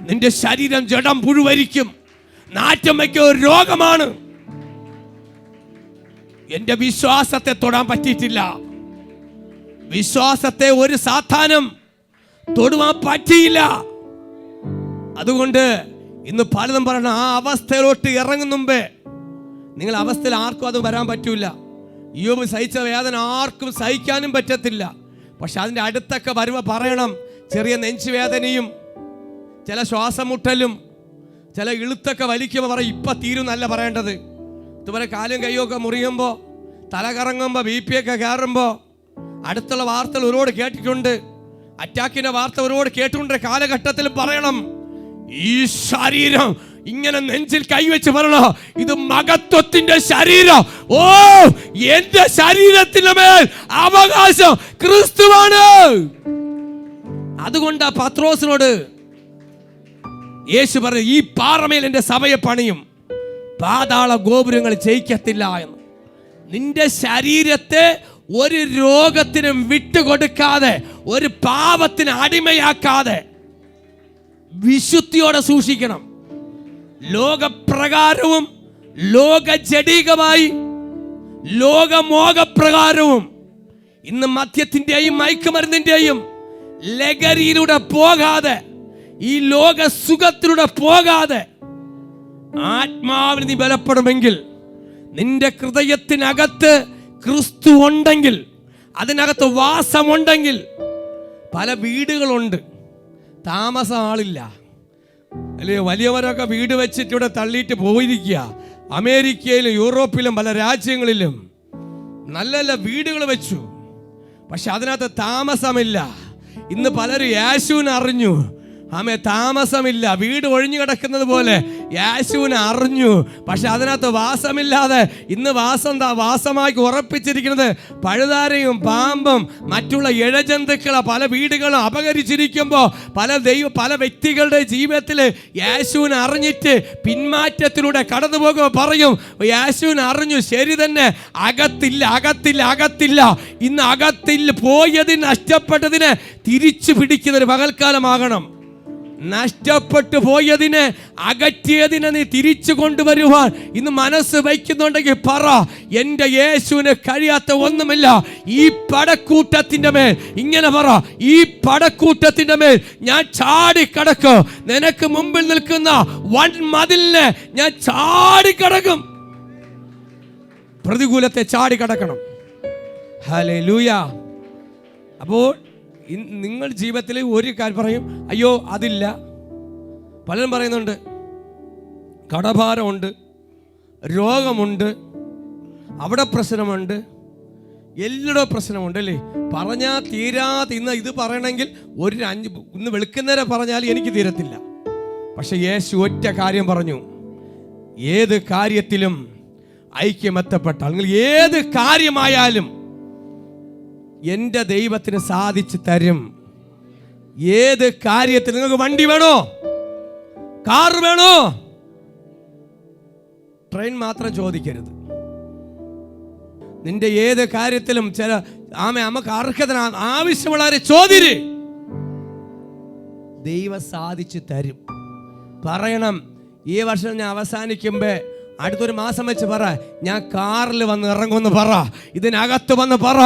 നിന്റെ ശരീരം ജഡം പുഴുവരിക്കും. നാറ്റം വയ്ക്കുക ഒരു രോഗമാണ്. എൻ്റെ വിശ്വാസത്തെ തൊടാൻ പറ്റിയിട്ടില്ല. വിശ്വാസത്തെ ഒരു സാധാനം തൊടുവാൻ പറ്റിയില്ല. അതുകൊണ്ട് ഇന്ന് പലതും പറയണം. ആ അവസ്ഥയിലോട്ട് ഇറങ്ങും മുമ്പേ നിങ്ങൾ അവസ്ഥയിൽ ആർക്കും അത് വരാൻ പറ്റൂല. യോബ് സഹിച്ച വേദന ആർക്കും സഹിക്കാനും പറ്റത്തില്ല. പക്ഷെ അതിൻ്റെ അടുത്തൊക്കെ വരുമ്പോൾ പറയണം, ചെറിയ നെഞ്ചുവേദനയും ചില ശ്വാസം മുട്ടലും ചില ഇളുത്തൊക്കെ വലിക്കുമ്പോൾ പറയും, ഇപ്പം തീരും എന്നല്ല പറയേണ്ടത്. ഇതുപോലെ കാലും കൈയൊക്കെ മുറിയുമ്പോൾ, തല കറങ്ങുമ്പോൾ, BP ഒക്കെ കയറുമ്പോൾ, അടുത്തുള്ള വാർത്തകൾ ഒരുപാട് കേട്ടിട്ടുണ്ട്. അറ്റാക്കിൻ്റെ വാർത്ത ഒരുപാട് കേട്ടിട്ടുണ്ട്. കാലഘട്ടത്തിൽ പറയണം, ഈ ശരീരം ഇങ്ങനെ നെഞ്ചിൽ കൈവച്ച് പറയണം, ഇത് മഹത്വത്തിന്റെ ശരീരം. ഓ, എന്റെ ശരീരത്തിന്റെ മേൽ അവകാശം ക്രിസ്തുവാണ്. അതുകൊണ്ടാ പത്രോസിനോട് യേശു പറഞ്ഞു, ഈ പാറമേൽ എൻ്റെ സഭയെ പണിയും, പാതാള ഗോപുരങ്ങൾ ജയിക്കത്തില്ല എന്ന്. നിന്റെ ശരീരത്തെ ഒരു രോഗത്തിനും വിട്ടുകൊടുക്കാതെ, ഒരു പാപത്തിന് അടിമയാക്കാതെ വിശുദ്ധിയോടെ സൂക്ഷിക്കണം. ലോകപ്രകാരവും ലോകജഡികമായി ലോകമോഹപ്രകാരവും ഇന്ന് മദ്യത്തിൻ്റെയും മയക്കുമരുന്നിൻ്റെയും ലഹരിയിലൂടെ പോകാതെ, ഈ ലോക സുഖത്തിലൂടെ പോകാതെ ആത്മാവിൽ നീ ബലപ്പെടുമെങ്കിൽ, നിന്റെ ഹൃദയത്തിനകത്ത് ക്രിസ്തു ഉണ്ടെങ്കിൽ, അതിനകത്ത് വാസമുണ്ടെങ്കിൽ. പല വീടുകളുണ്ട്, താമസം ആളില്ല അല്ലേ? വലിയവരൊക്കെ വീട് വെച്ചിട്ട് ഇവിടെ തള്ളിയിട്ട് പോയിരിക്കുക. അമേരിക്കയിലും യൂറോപ്പിലും പല രാജ്യങ്ങളിലും നല്ല നല്ല വീടുകൾ വെച്ചു, പക്ഷെ അതിനകത്ത് താമസമില്ല. ഇന്ന് പലരും യേശുവിനെ അറിഞ്ഞു, ആമേ, താമസമില്ല. വീട് ഒഴിഞ്ഞു കിടക്കുന്നത് പോലെ യേശുവിനെ അറിഞ്ഞു, പക്ഷെ അതിനകത്ത് വാസമില്ലാതെ ഇന്ന് വാസമായി ഉറപ്പിച്ചിരിക്കുന്നത് പഴുതാരയും പാമ്പും മറ്റുള്ള ഇഴജന്തുക്കളെ പല വീടുകളും അപകരിച്ചിരിക്കുമ്പോൾ പല വ്യക്തികളുടെ ജീവിതത്തിൽ യേശുവിനെ അറിഞ്ഞിട്ട് പിന്മാറ്റത്തിലൂടെ കടന്നു പോകുമ്പോൾ പറയും, യേശുവിനെ അറിഞ്ഞു, ശരി തന്നെ, അകത്തില്ല. ഇന്ന് അകത്തിൽ പോയതിന്, നഷ്ടപ്പെട്ടതിനെ തിരിച്ചു പിടിക്കുന്ന ഒരു പകൽക്കാലമാകണം. നഷ്ടപ്പെട്ടു പോയതിനെ, അകറ്റിയതിനെ നീ തിരിച്ചു കൊണ്ടുവരുവാൻ ഇന്ന് മനസ്സ് വയ്ക്കുന്നുണ്ടെങ്കിൽ പറ, എൻ്റെ യേശുവിന് കഴിയാത്ത ഒന്നുമില്ല. ഈ പടക്കൂട്ടത്തിൻ്റെ മേൽ ഇങ്ങനെ പറ, ഈ പടക്കൂട്ടത്തിൻ്റെ മേൽ ഞാൻ ചാടിക്കടക്കും. നിനക്ക് മുമ്പിൽ നിൽക്കുന്ന വൻ മതിലിനെ ഞാൻ ചാടിക്കടക്കും. പ്രതികൂലത്തെ ചാടിക്കടക്കണം. ഹല്ലേലൂയ. അപ്പോൾ നിങ്ങൾ ജീവിതത്തിൽ ഒരു കാര്യം പറയും, അയ്യോ അതില്ല. പലരും പറയുന്നുണ്ട് കടഭാരമുണ്ട്, രോഗമുണ്ട്, അവിടെ പ്രശ്നമുണ്ട്, എല്ലായിടവും പ്രശ്നമുണ്ട് അല്ലേ. പറഞ്ഞാൽ തീരാതെ. ഇന്ന് ഇത് പറയണമെങ്കിൽ ഇന്ന് വെളുക്കുന്നേരം പറഞ്ഞാൽ എനിക്ക് തീരത്തില്ല. പക്ഷെ യേശു ഒറ്റ കാര്യം പറഞ്ഞു, ഏത് കാര്യത്തിലും ഐക്യമെത്തപ്പെട്ടാൽ, നിങ്ങൾ ഏത് കാര്യമായാലും എൻ്റെ ദൈവത്തിന് സാധിച്ചു തരും. ഏത് കാര്യത്തിൽ നിങ്ങൾക്ക് വണ്ടി വേണോ, കാർ വേണോ, ട്രെയിൻ മാത്രം ചോദിക്കരുത്. നിന്റെ ഏത് കാര്യത്തിലും നമുക്ക് അർഹത ആവശ്യമുള്ളവരെ ചോദ്യര്, ദൈവം സാധിച്ചു തരും. പറയണം, ഈ വർഷം ഞാൻ അവസാനിക്കുമ്പോ അടുത്തൊരു മാസം വെച്ച് പറ, ഞാൻ കാറിൽ വന്ന് ഇറങ്ങുമെന്ന് പറ, ഇതിനകത്ത് വന്ന് പറ,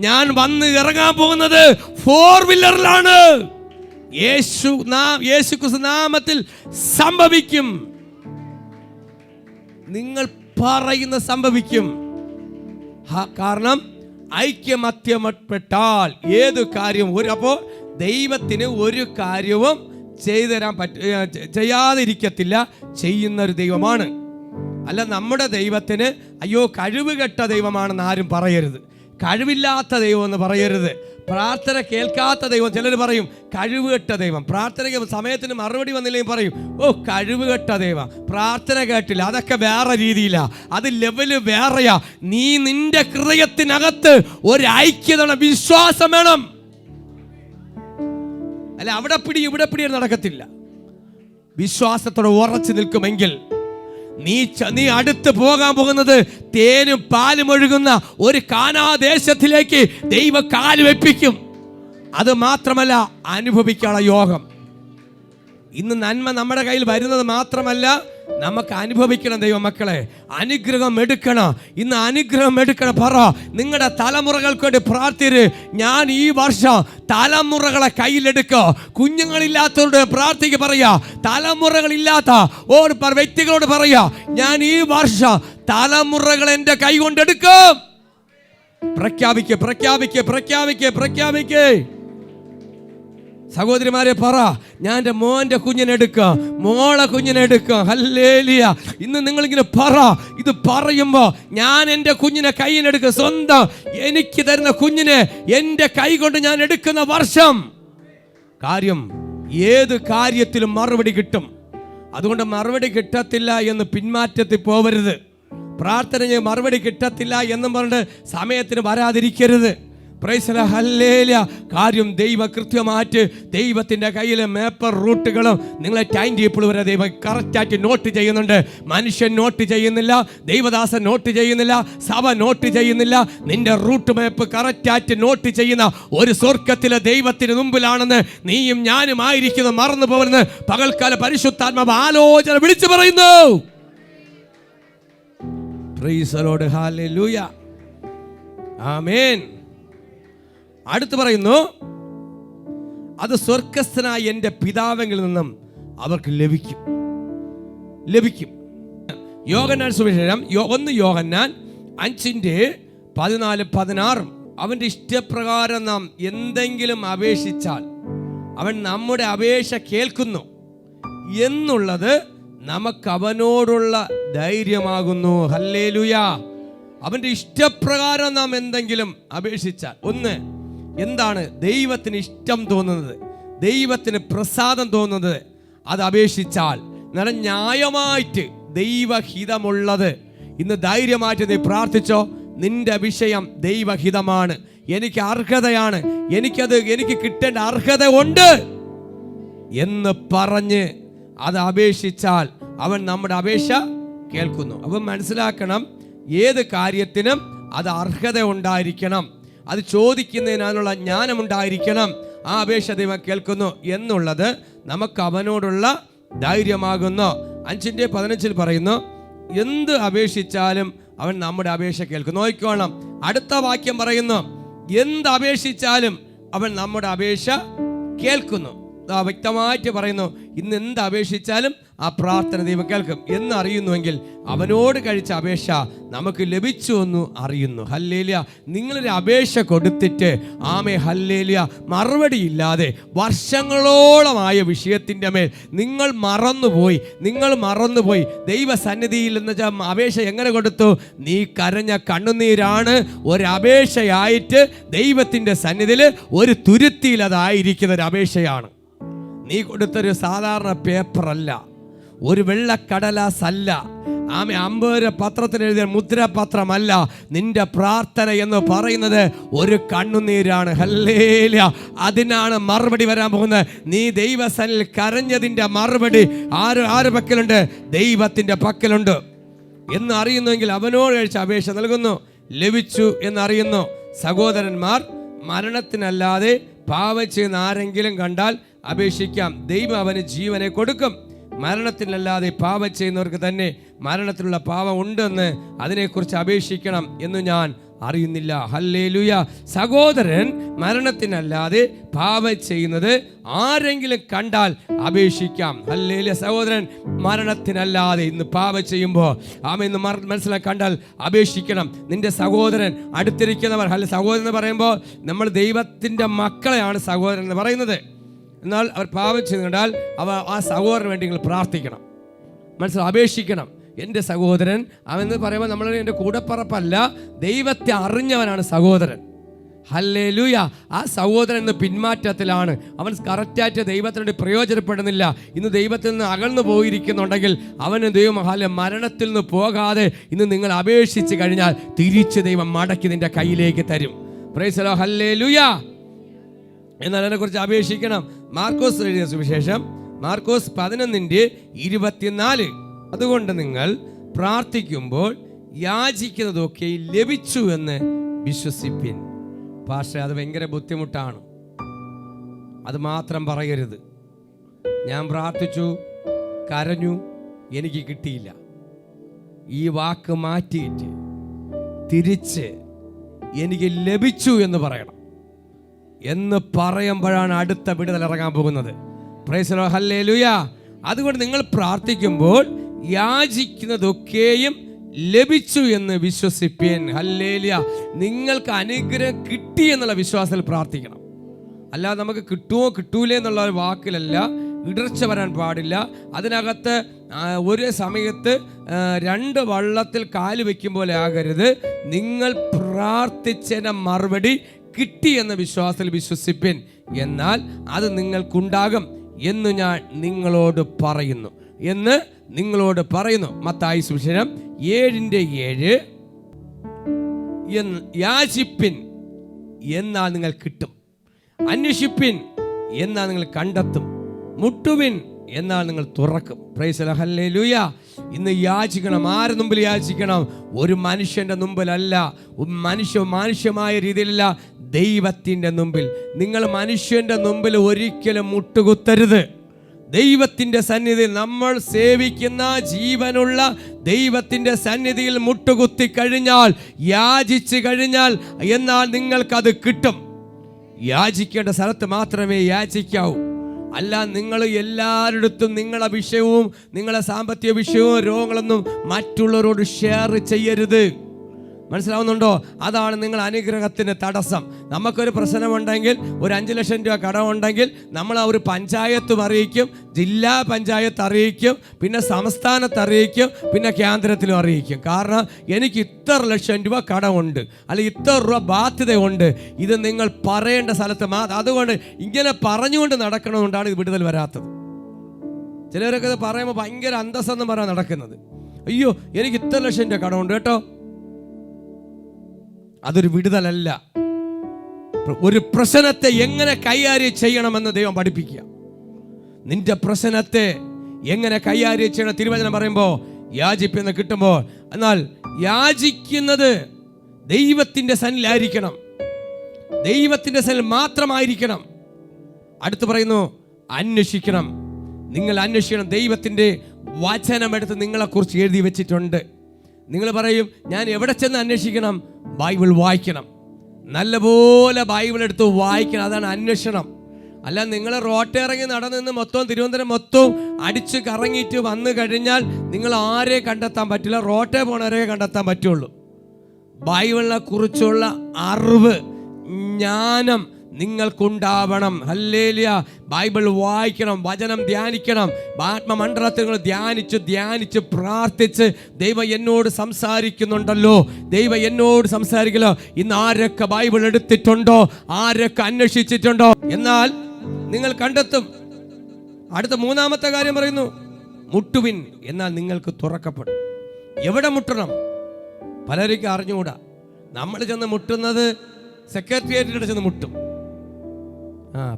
ഞാൻ വന്ന് ഇറങ്ങാൻ പോകുന്നത് 4 വീലറിലാണ്. യേശു ക്രിസ്തു നാമത്തിൽ സംഭവിക്കും. നിങ്ങൾ പറയുന്ന സംഭവിക്കും. കാരണം ഐക്യമത്യപ്പെട്ടാൽ ഏത് കാര്യവും അപ്പോൾ ദൈവത്തിന് ഒരു കാര്യവും ചെയ്തു തരാൻ ചെയ്യാതിരിക്കത്തില്ല. ചെയ്യുന്നൊരു ദൈവമാണ്. അല്ല, നമ്മുടെ ദൈവത്തിന് അയ്യോ കഴിവുകെട്ട ദൈവമാണെന്ന് ആരും പറയരുത്. കഴിവില്ലാത്ത ദൈവം എന്ന് പറയരുത്. പ്രാർത്ഥന കേൾക്കാത്ത ദൈവം. ചിലർ പറയും കഴിവുകെട്ട ദൈവം. പ്രാർത്ഥനയ്ക്ക് സമയത്തിന് മറുപടി വന്നില്ലെങ്കിൽ പറയും, ഓ കഴിവുകെട്ട ദൈവം, പ്രാർത്ഥന കേട്ടില്ല. അതൊക്കെ വേറെ രീതിയിലാ, അത് ലെവല് വേറെയാ. നിന്റെ ഹൃദയത്തിനകത്ത് ഒരു ഐക്യത, വിശ്വാസം വേണം. അല്ല അവിടെ പിടി ഇവിടെ പിടി നടക്കത്തില്ല. വിശ്വാസത്തോടെ ഉറച്ചു നിൽക്കുമെങ്കിൽ നീ അടുത്ത് പോകാൻ പോകുന്നത് തേനും പാലും ഒഴുകുന്ന ഒരു കാനാദേശത്തിലേക്ക് ദൈവം കാല് വെപ്പിക്കും. അത് മാത്രമല്ല, അനുഭവിക്കാനുള്ള യോഗം. ഇന്ന് നന്മ നമ്മുടെ കയ്യിൽ വരുന്നത് മാത്രമല്ല, നമുക്ക് അനുഭവിക്കണം. ദൈവമക്കളെ, അനുഗ്രഹം എടുക്കണം. ഇന്ന് അനുഗ്രഹം എടുക്കണം. പറ, നിങ്ങളുടെ തലമുറകൾക്ക് വേണ്ടി പ്രാർത്ഥിര്. ഞാൻ ഈ വർഷം തലമുറകളെ കയ്യിലെടുക്കുക. കുഞ്ഞുങ്ങളില്ലാത്തവരോട് പ്രാർത്ഥിക്ക്. പറയാ, തലമുറകളില്ലാത്ത വ്യക്തികളോട് പറയാ, ഞാൻ ഈ വർഷം തലമുറകൾ എൻ്റെ കൈ കൊണ്ടെടുക്കും. പ്രഖ്യാപിക്ക്, പ്രഖ്യാപിക്ക്, പ്രഖ്യാപിക്ക്, പ്രഖ്യാപിക്ക്. സഹോദരിമാരെ പറ, ഞാൻ എൻ്റെ മോൻ്റെ കുഞ്ഞിനെടുക്കാം, മോളെ കുഞ്ഞിനെടുക്കാം. ഹല്ലേലൂയ. ഇന്ന് നിങ്ങളിങ്ങനെ പറ. ഇത് പറയുമ്പോൾ ഞാൻ എൻ്റെ കുഞ്ഞിനെ കയ്യിലെടുക്കുക. സ്വന്തം എനിക്ക് തരുന്ന കുഞ്ഞിനെ എൻ്റെ കൈ കൊണ്ട് ഞാൻ എടുക്കുന്ന വർഷം കാര്യം ഏത് കാര്യത്തിലും മറുപടി കിട്ടും. അതുകൊണ്ട് മറുപടി കിട്ടത്തില്ല എന്ന് പിന്മാറ്റത്തിൽ പോവരുത്. പ്രാർത്ഥനയെ മറുപടി കിട്ടത്തില്ല എന്നും പറഞ്ഞിട്ട് സമയത്തിന് വരാതിരിക്കരുത്. ഹല്ലേലൂയ. കാര്യം ദൈവം കൃത്യമായിട്ട് ദൈവത്തിൻ്റെ കയ്യിലെ മേപ്പർ റൂട്ടുകളും നിങ്ങളെ ടൈം ടേബിൾ വരെ ദൈവം കറക്റ്റായിട്ട് നോട്ട് ചെയ്യുന്നുണ്ട്. മനുഷ്യൻ നോട്ട് ചെയ്യുന്നില്ല, ദൈവദാസൻ നോട്ട് ചെയ്യുന്നില്ല, സഭ നോട്ട് ചെയ്യുന്നില്ല. നിന്റെ റൂട്ട് മാപ്പ് കറക്റ്റായിട്ട് നോട്ട് ചെയ്യുന്ന ഒരു സ്വർഗത്തിലെ ദൈവത്തിന് മുമ്പിലാണെന്ന് നീയും ഞാനും ആയിരിക്കുന്നത് മറന്നു പോകരുത്. പകൽക്കാല പരിശുദ്ധാത്മാവ് ആലോചന വിളിച്ചു പറയുന്നു. Price the Lord. ഹല്ലേലൂയ. ആമേൻ. അടുത്ത് പറയുന്നു, അത് സ്വർഗസ്ഥനായ എൻ്റെ പിതാവെങ്കിൽ നിന്നും അവർക്ക് ലഭിക്കും. യോഹന്നാൻ സുവിശേഷം 1 യോഹന്നാൻ 5:14-16. അവൻ്റെ ഇഷ്ടപ്രകാരം നാം എന്തെങ്കിലും അപേക്ഷിച്ചാൽ അവൻ നമ്മുടെ അപേക്ഷ കേൾക്കുന്നു എന്നുള്ളത് നമുക്ക് അവനോടുള്ള ധൈര്യമാകുന്നു. ഹല്ലേലൂയ. അവൻ്റെ ഇഷ്ടപ്രകാരം നാം എന്തെങ്കിലും അപേക്ഷിച്ചാൽ, ഒന്ന് എന്താണ് ദൈവത്തിന് ഇഷ്ടം തോന്നുന്നത്, ദൈവത്തിന് പ്രസാദം തോന്നുന്നത്, അത് അപേക്ഷിച്ചാൽ ന്യായമായിട്ട് ദൈവഹിതമുള്ളത് ഇന്ന് ധൈര്യമായിട്ട് നീ പ്രാർത്ഥിച്ചോ. നിന്റെ വിഷയം ദൈവഹിതമാണ്, എനിക്ക് അർഹതയാണ്, എനിക്ക് കിട്ടേണ്ട അർഹത ഉണ്ട് എന്ന് പറഞ്ഞ് അത് അപേക്ഷിച്ചാൽ അവൻ നമ്മുടെ അപേക്ഷ കേൾക്കുന്നു. അപ്പം മനസ്സിലാക്കണം, ഏത് കാര്യത്തിനും അത് അർഹത ഉണ്ടായിരിക്കണം, അത് ചോദിക്കുന്നതിനുള്ള ജ്ഞാനമുണ്ടായിരിക്കണം. ആ അപേക്ഷ ദൈവം കേൾക്കുന്നു എന്നുള്ളത് നമുക്ക് അവനോടുള്ള ധൈര്യമാകുന്നു. 5:15 പറയുന്നു, എന്ത് അപേക്ഷിച്ചാലും അവൻ നമ്മുടെ അപേക്ഷ കേൾക്കുന്നു. നോക്കിക്കോണം, അടുത്ത വാക്യം പറയുന്നു, എന്ത് അപേക്ഷിച്ചാലും അവൻ നമ്മുടെ അപേക്ഷ കേൾക്കുന്നു. വ്യക്തമായിട്ട് പറയുന്നു, ഇന്ന് എന്ത് അപേക്ഷിച്ചാലും ആ പ്രാർത്ഥന ദൈവം കേൾക്കും എന്ന് അറിയുന്നുവെങ്കിൽ അവനോട് കഴിച്ച അപേക്ഷ നമുക്ക് ലഭിച്ചു എന്ന് അറിയുന്നു. ഹല്ലേലൂയ. നിങ്ങളൊരു അപേക്ഷ കൊടുത്തിട്ട് ആമേ ഹല്ലേലൂയ മറുപടി ഇല്ലാതെ വർഷങ്ങളോളമായ വിഷയത്തിൻ്റെ മേൽ നിങ്ങൾ മറന്നുപോയി ദൈവസന്നിധിയിൽ എന്ന് വെച്ചാൽ അപേക്ഷ എങ്ങനെ കൊടുത്തു? നീ കരഞ്ഞ കണ്ണുനീരാണ് ഒരപേക്ഷയായിട്ട് ദൈവത്തിൻ്റെ സന്നിധിയിൽ ഒരു തുരുത്തിയിൽ അതായിരിക്കുന്ന ഒരു അപേക്ഷയാണ്. നീ കൊടുത്തൊരു സാധാരണ പേപ്പറല്ല, ഒരു വെള്ളക്കടലാസ് അല്ല, ആമേ 50 പത്രത്തിൽ എഴുതിയ മുദ്രപത്രമല്ല. നിന്റെ പ്രാർത്ഥന എന്ന് പറയുന്നത് ഒരു കണ്ണുനീരാണ്. ഹല്ലേലൂയ. അതിനാണ് മറുപടി വരാൻ പോകുന്നത്. നീ ദൈവസന്നിധിയിൽ കരഞ്ഞതിൻ്റെ മറുപടി ആര് പക്കലുണ്ട്? ദൈവത്തിൻ്റെ പക്കലുണ്ട് എന്ന് അറിയുന്നുവെങ്കിൽ അവനോട് കഴിച്ച അപേക്ഷ നൽകുന്നു, ലഭിച്ചു എന്നറിയുന്നു. സഹോദരന്മാർ, മരണത്തിനല്ലാതെ പാപം ചെയ്യുന്ന ആരെങ്കിലും കണ്ടാൽ അപേക്ഷിക്കാം, ദൈവം അവന് ജീവനെ കൊടുക്കും. മരണത്തിനല്ലാതെ പാപം ചെയ്യുന്നവർക്ക് തന്നെ മരണത്തിലുള്ള പാപം ഉണ്ടെന്ന് അതിനെക്കുറിച്ച് അപേക്ഷിക്കണം എന്ന് ഞാൻ അറിയുന്നില്ല. ഹല്ലേലൂയ. സഹോദരൻ മരണത്തിനല്ലാതെ പാപം ചെയ്യുന്നത് ആരെങ്കിലും കണ്ടാൽ അപേക്ഷിക്കാം. ഹല്ലേലൂയ. സഹോദരൻ മരണത്തിനല്ലാതെ ഇന്ന് പാപം ചെയ്യുമ്പോൾ ഇന്ന് മനസ്സിലാക്കി കണ്ടാൽ അപേക്ഷിക്കണം. നിന്റെ സഹോദരൻ അടുത്തിരിക്കുന്നവർ, സഹോദരൻ എന്ന് പറയുമ്പോൾ നമ്മൾ ദൈവത്തിൻ്റെ മക്കളെയാണ് സഹോദരൻ എന്ന് പറയുന്നത്. എന്നാൽ അവർ പാപം ചെയ്ത് കണ്ടാൽ ആ സഹോദരന് വേണ്ടി നിങ്ങൾ പ്രാർത്ഥിക്കണം, അപേക്ഷിക്കണം. എൻ്റെ സഹോദരൻ അവനെന്ന് പറയുമ്പോൾ നമ്മൾ എൻ്റെ കൂടപ്പറപ്പല്ല, ദൈവത്തെ അറിഞ്ഞവനാണ് സഹോദരൻ. ഹല്ലേലൂയ. ആ സഹോദരൻ ഇന്ന് പിന്മാറ്റത്തിലാണ്. അവൻ കറക്റ്റായിട്ട് ദൈവത്തിനോട് പ്രയോജനപ്പെടുന്നില്ല. ഇന്ന് ദൈവത്തിൽ നിന്ന് അകന്നു പോയിരിക്കുന്നുണ്ടെങ്കിൽ അവന് ദൈവം മരണത്തിൽ നിന്ന് പോകാതെ ഇന്ന് നിങ്ങൾ അപേക്ഷിച്ച് കഴിഞ്ഞാൽ തിരിച്ച് ദൈവം മടക്കി നിന്റെ കയ്യിലേക്ക് തരും. Price the Lord. ഹല്ലേലൂയ. എന്നാൽ അതിനെക്കുറിച്ച് അപേക്ഷിക്കണം. മാർക്കോസ് എഴുതിയ സുവിശേഷം മാർക്കോസ് 11:24. അതുകൊണ്ട് നിങ്ങൾ പ്രാർത്ഥിക്കുമ്പോൾ യാചിക്കുന്നതൊക്കെ ലഭിച്ചു എന്ന് വിശ്വസിപ്പിൻ. പക്ഷേ അത് ഭയങ്കര ബുദ്ധിമുട്ടാണ്. അത് മാത്രം പറയരുത്. ഞാൻ പ്രാർത്ഥിച്ചു, കരഞ്ഞു, എനിക്ക് കിട്ടിയില്ല. ഈ വാക്ക് മാറ്റിയിട്ട് തിരിച്ച് എനിക്ക് ലഭിച്ചു എന്ന് പറയണം. എന്ന് പറയുമ്പോഴാണ് അടുത്ത വിടുതൽ ഇറങ്ങാൻ പോകുന്നത്. Price the Lord. ഹല്ലേലൂയ. അതുകൊണ്ട് നിങ്ങൾ പ്രാർത്ഥിക്കുമ്പോൾ യാചിക്കുന്നതൊക്കെയും ലഭിച്ചു എന്ന് വിശ്വസിപ്പേൻ. ഹല്ലേലൂയ. നിങ്ങൾക്ക് അനുഗ്രഹം കിട്ടി എന്നുള്ള വിശ്വാസത്തിൽ പ്രാർത്ഥിക്കണം. അല്ലാതെ നമുക്ക് കിട്ടുമോ കിട്ടൂലേ എന്നുള്ള ഒരു വാക്കിലല്ല ഇടർച്ച വരാൻ പാടില്ല. അതിനകത്ത് ഒരു സമയത്ത് 2 വള്ളത്തിൽ കാല് വെക്കും പോലെ ആകരുത്. നിങ്ങൾ പ്രാർത്ഥിച്ചതിൻ്റെ മറുപടി കിട്ടി എന്ന വിശ്വാസത്തിൽ വിശ്വസിപ്പിൻ, എന്നാൽ അത് നിങ്ങൾക്കുണ്ടാകും എന്ന് ഞാൻ നിങ്ങളോട് പറയുന്നു. മത്തായി സുവിശേഷം 7:7. യാചിപ്പിൻ എന്നാൽ നിങ്ങൾ കിട്ടും, അന്വേഷിപ്പിൻ എന്നാൽ നിങ്ങൾ കണ്ടെത്തും, മുട്ടുവിൻ എന്നാൽ നിങ്ങൾ തുറക്കും. Price the Lord. ഹല്ലേലൂയ. ഇന്ന് യാചിക്കണം. ആരുടെ മുമ്പിൽ യാചിക്കണം? ഒരു മനുഷ്യന്റെ മുമ്പിലല്ല, മാനുഷ്യമായ രീതിയിലല്ല, ദൈവത്തിൻ്റെ മുമ്പിൽ. നിങ്ങൾ മനുഷ്യന്റെ മുമ്പിൽ ഒരിക്കലും മുട്ടുകുത്തരുത്. ദൈവത്തിൻ്റെ സന്നിധിയിൽ, നമ്മൾ സേവിക്കുന്ന ജീവനുള്ള ദൈവത്തിൻ്റെ സന്നിധിയിൽ മുട്ടുകുത്തി കഴിഞ്ഞാൽ, യാചിച്ചു കഴിഞ്ഞാൽ, എന്നാൽ നിങ്ങൾക്കത് കിട്ടും. യാചിക്കേണ്ട സ്ഥലത്ത് മാത്രമേ യാചിക്കാവൂ. അല്ല നിങ്ങൾ എല്ലാവരുടെടുത്തും നിങ്ങളെ വിഷയവും നിങ്ങളെ സാമ്പത്തിക വിഷയവും രോഗങ്ങളൊന്നും മറ്റുള്ളവരോട് ഷെയർ ചെയ്യരുത്. മനസ്സിലാവുന്നുണ്ടോ? അതാണ് നിങ്ങൾ അനുഗ്രഹത്തിന് തടസ്സം. നമുക്കൊരു പ്രശ്നമുണ്ടെങ്കിൽ, ഒരു 5 ലക്ഷം രൂപ കടമുണ്ടെങ്കിൽ നമ്മൾ ആ ഒരു പഞ്ചായത്തും അറിയിക്കും, ജില്ലാ പഞ്ചായത്ത് അറിയിക്കും, പിന്നെ സംസ്ഥാനത്ത് അറിയിക്കും, പിന്നെ കേന്ദ്രത്തിലും അറിയിക്കും. കാരണം എനിക്ക് ഇത്ര ലക്ഷം രൂപ കടമുണ്ട്, അല്ലെങ്കിൽ ഇത്ര രൂപ ബാധ്യതയുണ്ട്. ഇത് നിങ്ങൾ പറയേണ്ട സ്ഥലത്ത് അതുകൊണ്ട് ഇങ്ങനെ പറഞ്ഞുകൊണ്ട് നടക്കണമെന്നുകൊണ്ടാണ് ഇത് വിടുതൽ വരാത്തത്. ചിലരൊക്കെ ഇത് പറയുമ്പോൾ ഭയങ്കര അന്തസ്സെന്ന് പറയാൻ നടക്കുന്നത്. അയ്യോ എനിക്ക് ഇത്ര ലക്ഷം രൂപ കടമുണ്ട് കേട്ടോ. അതൊരു വിടുതലല്ല. ഒരു പ്രശ്നത്തെ എങ്ങനെ കൈകാര്യം ചെയ്യണമെന്ന് ദൈവം പഠിപ്പിക്കുക. നിന്റെ പ്രശ്നത്തെ എങ്ങനെ കൈകാര്യം ചെയ്യണം തിരുവചനം പറയുമ്പോൾ യാചിപ്പെന്ന് കിട്ടുമ്പോൾ. എന്നാൽ യാചിക്കുന്നത് ദൈവത്തിൻ്റെ സന്നിധിയിലായിരിക്കണം, ദൈവത്തിൻ്റെ സന്നിധിയിൽ മാത്രമായിരിക്കണം. അടുത്ത് പറയുന്നു അന്വേഷിക്കണം. നിങ്ങൾ അന്വേഷിക്കണം. ദൈവത്തിൻ്റെ വചനമെടുത്ത് നിങ്ങളെക്കുറിച്ച് എഴുതി വെച്ചിട്ടുണ്ട്. നിങ്ങൾ പറയും ഞാൻ എവിടെ ചെന്ന് അന്വേഷിക്കണം? ബൈബിൾ വായിക്കണം. നല്ലപോലെ ബൈബിൾ എടുത്ത് വായിക്കണം. അതാണ് അന്വേഷണം. അല്ല, നിങ്ങൾ റോട്ടിറങ്ങി നടന്ന് മൊത്തം തിരുവനന്തപുരം മൊത്തവും അടിച്ച് കറങ്ങിയിട്ട് വന്നു കഴിഞ്ഞാൽ നിങ്ങൾ ആരെ കണ്ടെത്താൻ പറ്റില്ല, റോട്ടേ പോണവരെ കണ്ടെത്താൻ പറ്റുള്ളൂ. ബൈബിളിനെ കുറിച്ചുള്ള അറിവ്, ജ്ഞാനം നിങ്ങൾക്കുണ്ടാവണം. ഹല്ലേലൂയ. ബൈബിൾ വായിക്കണം, വചനം ധ്യാനിക്കണം. ആത്മമണ്ഡലത്തിൽ നിങ്ങൾ ധ്യാനിച്ച് പ്രാർത്ഥിച്ച് ദൈവം എന്നോട് സംസാരിക്കുന്നുണ്ടല്ലോ, ദൈവം എന്നോട് സംസാരിക്കലോ. ഇന്ന് ആരൊക്കെ ബൈബിൾ എടുത്തിട്ടുണ്ടോ, ആരൊക്കെ അന്വേഷിച്ചിട്ടുണ്ടോ എന്നാൽ നിങ്ങൾ കണ്ടെത്തും. അടുത്ത മൂന്നാമത്തെ കാര്യം പറയുന്നു, മുട്ടുവിൻ എന്നാൽ നിങ്ങൾക്ക് തുറക്കപ്പെടും. എവിടെ മുട്ടണം? പലർക്കും അറിഞ്ഞുകൂടാ. നമ്മൾ ചെന്ന് മുട്ടുന്നത് സെക്രട്ടേറിയറ്റിൽ ചെന്ന് മുട്ടും,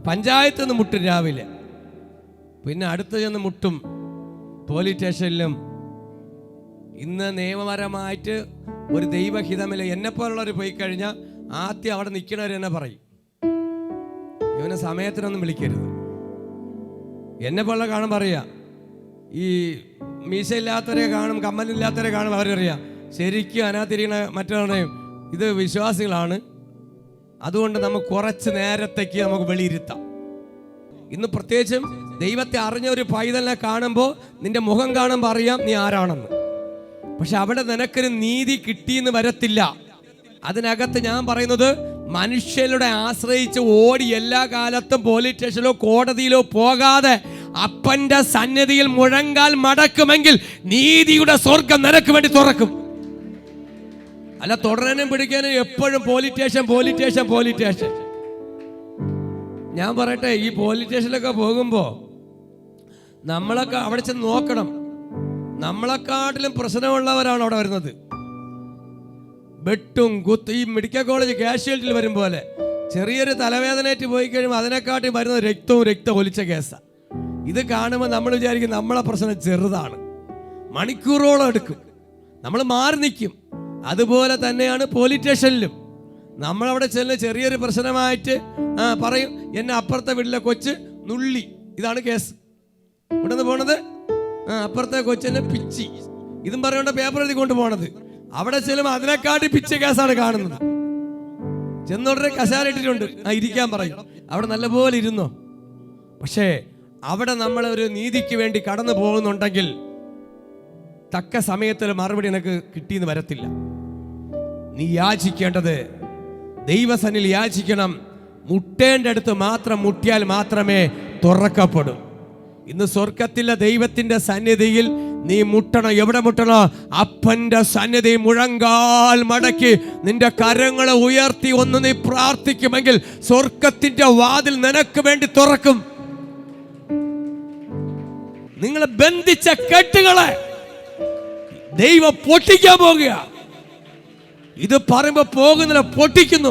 പഞ്ചായത്ത് നിന്ന് മുട്ടും രാവിലെ. പിന്നെ അടുത്ത് ചെന്ന് മുട്ടും പോലീസ് സ്റ്റേഷനിലും. ഇന്ന് നിയമപരമായിട്ട് ഒരു ദൈവഹിതമില്ല. എന്നെപ്പോലുള്ളവർ പോയി കഴിഞ്ഞാൽ ആദ്യം അവിടെ നിൽക്കണവർ എന്നെ പറയും, ഇവനെ സമയത്തിനൊന്നും വിളിക്കരുത്. എന്നെപ്പോലുള്ള കാണും പറയാ, ഈ മീശയില്ലാത്തവരെ കാണും, കമ്മലില്ലാത്തവരെ കാണും, അവരറിയാം ശരിക്കും അതിനകത്തിരിക്കണ മറ്റൊരെയും ഇത് വിശ്വാസികളാണ്. അതുകൊണ്ട് നമുക്ക് കുറച്ച് നേരത്തേക്ക് നമുക്ക് വെളിയിരുത്താം. ഇന്ന് പ്രത്യേകിച്ചും ദൈവത്തെ അറിഞ്ഞ ഒരു പൈതലിനെ കാണുമ്പോൾ നിന്റെ മുഖം കാണുമ്പോൾ അറിയാം നീ ആരാണെന്ന്. പക്ഷെ അവിടെ നിനക്കൊരു നീതി കിട്ടിയെന്ന് വരത്തില്ല. അതിനകത്ത് ഞാൻ പറയുന്നത്, മനുഷ്യരുടെ ആശ്രയിച്ച് ഓടി എല്ലാ കാലത്തും പോലീസ് സ്റ്റേഷനിലോ കോടതിയിലോ പോകാതെ അപ്പന്റെ സന്നിധിയിൽ മുഴങ്കാൽ മടക്കുമെങ്കിൽ നീതിയുടെ സ്വർഗം നിനക്ക് വേണ്ടി തുറക്കും. അല്ല, തുടരാനും പിടിക്കാനും എപ്പോഴും പോലീസ് സ്റ്റേഷൻ. ഞാൻ പറയട്ടെ, ഈ പോലീസ് സ്റ്റേഷനിലൊക്കെ പോകുമ്പോ നമ്മളൊക്കെ അവിടെ ചെന്ന് നോക്കണം. നമ്മളെക്കാട്ടിലും പ്രശ്നമുള്ളവരാണ് അവിടെ വരുന്നത്. വെട്ടും കുത്തും. ഈ മെഡിക്കൽ കോളേജ് കാഷ്വാലിറ്റിയിൽ വരും പോലെ ചെറിയൊരു തലവേദനയായിട്ട് പോയി കഴിയുമ്പോൾ അതിനെക്കാട്ടി വരുന്നത് രക്തം ഒലിച്ച കേസാണ്. ഇത് കാണുമ്പോൾ നമ്മൾ വിചാരിക്കും നമ്മളെ പ്രശ്നം ചെറുതാണ്. മണിക്കൂറോളം എടുക്കും, നമ്മൾ മാറി നിൽക്കും. അതുപോലെ തന്നെയാണ് പോലീസ് സ്റ്റേഷനിലും. നമ്മളവിടെ ചെല്ലുന്ന ചെറിയൊരു പ്രശ്നമായിട്ട് പറയും, എന്നെ അപ്പുറത്തെ വീട്ടിലെ കൊച്ച് നുള്ളി, ഇതാണ് കേസ്. ഇവിടെ നിന്ന് പോണത് അപ്പുറത്തെ കൊച്ചെന്നെ പിച്ചി, ഇതും പറയേണ്ട പേപ്പർ എഴുതി കൊണ്ട് പോണത്. അവിടെ ചെല്ലുമ്പോൾ അതിനെക്കാട്ടി പിച്ച കേസാണ് കാണുന്നത്. ചെന്നോടനെ കസാര ഇട്ടിട്ടുണ്ട്, ഇരിക്കാൻ പറയും. അവിടെ നല്ലപോലെ ഇരുന്നോ. പക്ഷേ അവിടെ നമ്മൾ ഒരു നീതിക്ക് വേണ്ടി കടന്നു പോകുന്നുണ്ടെങ്കിൽ തക്ക സമയത്തിൽ മറുപടി എനിക്ക് കിട്ടിയെന്ന് വരത്തില്ല. നീ യാചിക്കേണ്ടത് ദൈവസന്നിധിയിൽ യാചിക്കണം. മുട്ടേണ്ട അടുത്ത് മാത്രം മുട്ടിയാൽ മാത്രമേ തുറക്കപ്പെടൂ. ഇന്ന് സ്വർഗത്തിലെ ദൈവത്തിന്റെ സന്നിധിയിൽ നീ മുട്ടണം. എവിടെ മുട്ടണം? അപ്പന്റെ സന്നിധി മുഴങ്കാൽ മടക്കി നിന്റെ കരങ്ങളെ ഉയർത്തി ഒന്ന് നീ പ്രാർത്ഥിക്കുമെങ്കിൽ സ്വർഗത്തിന്റെ വാതിൽ നിനക്ക് വേണ്ടി തുറക്കും. നിങ്ങളെ ബന്ധിച്ച കെട്ടുകളെ ദൈവം പൊട്ടിക്കാൻ പോകുക. ഇത് പറയുമ്പോ പോകുന്നില്ല, പൊട്ടിക്കുന്നു.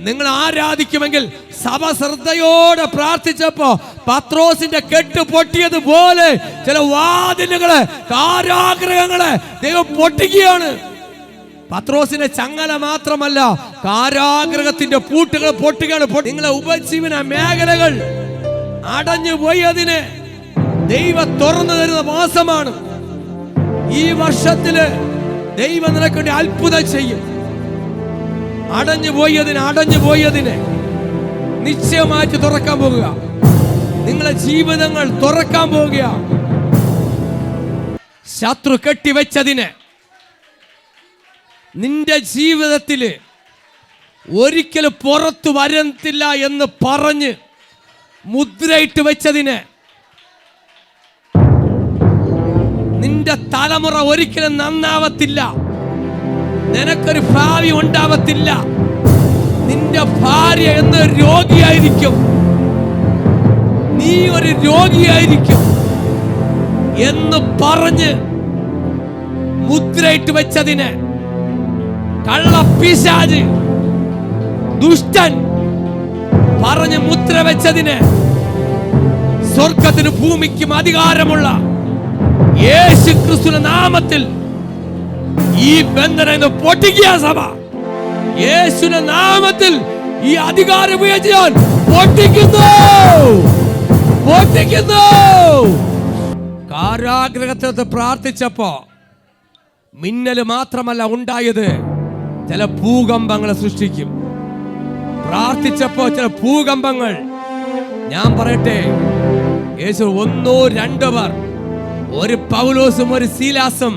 നിങ്ങൾ ആരാധിക്കുമെങ്കിൽ സഭ ശ്രദ്ധയോടെ പ്രാർത്ഥിച്ചപ്പോ പത്രോസിന്റെ കെട്ട് പൊട്ടിയതുപോലെ ചില വാതിലുകളെ, കാരാഗ്രഹങ്ങളെ ദൈവം പൊട്ടിക്കുകയാണ്. പത്രോസിന്റെ ചങ്ങല മാത്രമല്ല, കാരാഗ്രഹത്തിന്റെ പൂട്ടുകൾ പൊട്ടുകയാണ്. നിങ്ങളെ ഉപജീവന മേഖലകൾ അടഞ്ഞു പോയി. അതിനെ ദൈവം തുറന്നു തരുന്ന മാസമാണ്. ഈ വർഷത്തില് ദൈവം നിനക്ക് വേണ്ടി അത്ഭുതം ചെയ്യും. അടഞ്ഞു പോയതിനെ നിശ്ചയമായിട്ട് തുറക്കാൻ പോകുക. നിങ്ങളെ ജീവിതങ്ങൾ തുറക്കാൻ പോകുക. ശത്രു കെട്ടിവെച്ചതിനെ നിന്റെ ജീവിതത്തില് ഒരിക്കലും പുറത്തു വരത്തില്ല എന്ന് പറഞ്ഞ് മുദ്രയിട്ട് വെച്ചതിനെ നിന്റെ തലമുറ ഒരിക്കലും നന്നാവത്തില്ല. നിനക്കൊരു ഭാവി ഉണ്ടാവത്തില്ല. നിന്റെ ഭാര്യ എന്ന രോഗിയായിരിക്കും, നീ ഒരു രോഗിയായിരിക്കും എന്ന് പറഞ്ഞ് മുദ്രയിട്ട് വെച്ചതിന് കള്ളപ്പിശാച് ദുഷ്ടൻ പറഞ്ഞ് മുദ്ര വെച്ചതിന് സ്വർഗത്തിന് ഭൂമിക്കും അധികാരമുള്ള യേശു ക്രിസ്തുവിന്റെ നാമത്തിൽ ഈ ബന്ധനം പൊട്ടിക്കുക. സഭ യേശുവിന്റെ നാമത്തിൽ ഈ അധികാരം ഉപയോഗിച്ച് പൊട്ടിക്കുന്നു. കാരാഗ്രഹത്തിൽ പ്രാർത്ഥിച്ചപ്പോ മിന്നല് മാത്രമല്ല ഉണ്ടായത്, ചില ഭൂകമ്പങ്ങളെ സൃഷ്ടിക്കും. പ്രാർത്ഥിച്ചപ്പോ ചില ഭൂകമ്പങ്ങൾ. ഞാൻ പറയട്ടെ, യേശു 1 2 പേർ, ഒരു പൗലോസും ഒരു സീലാസും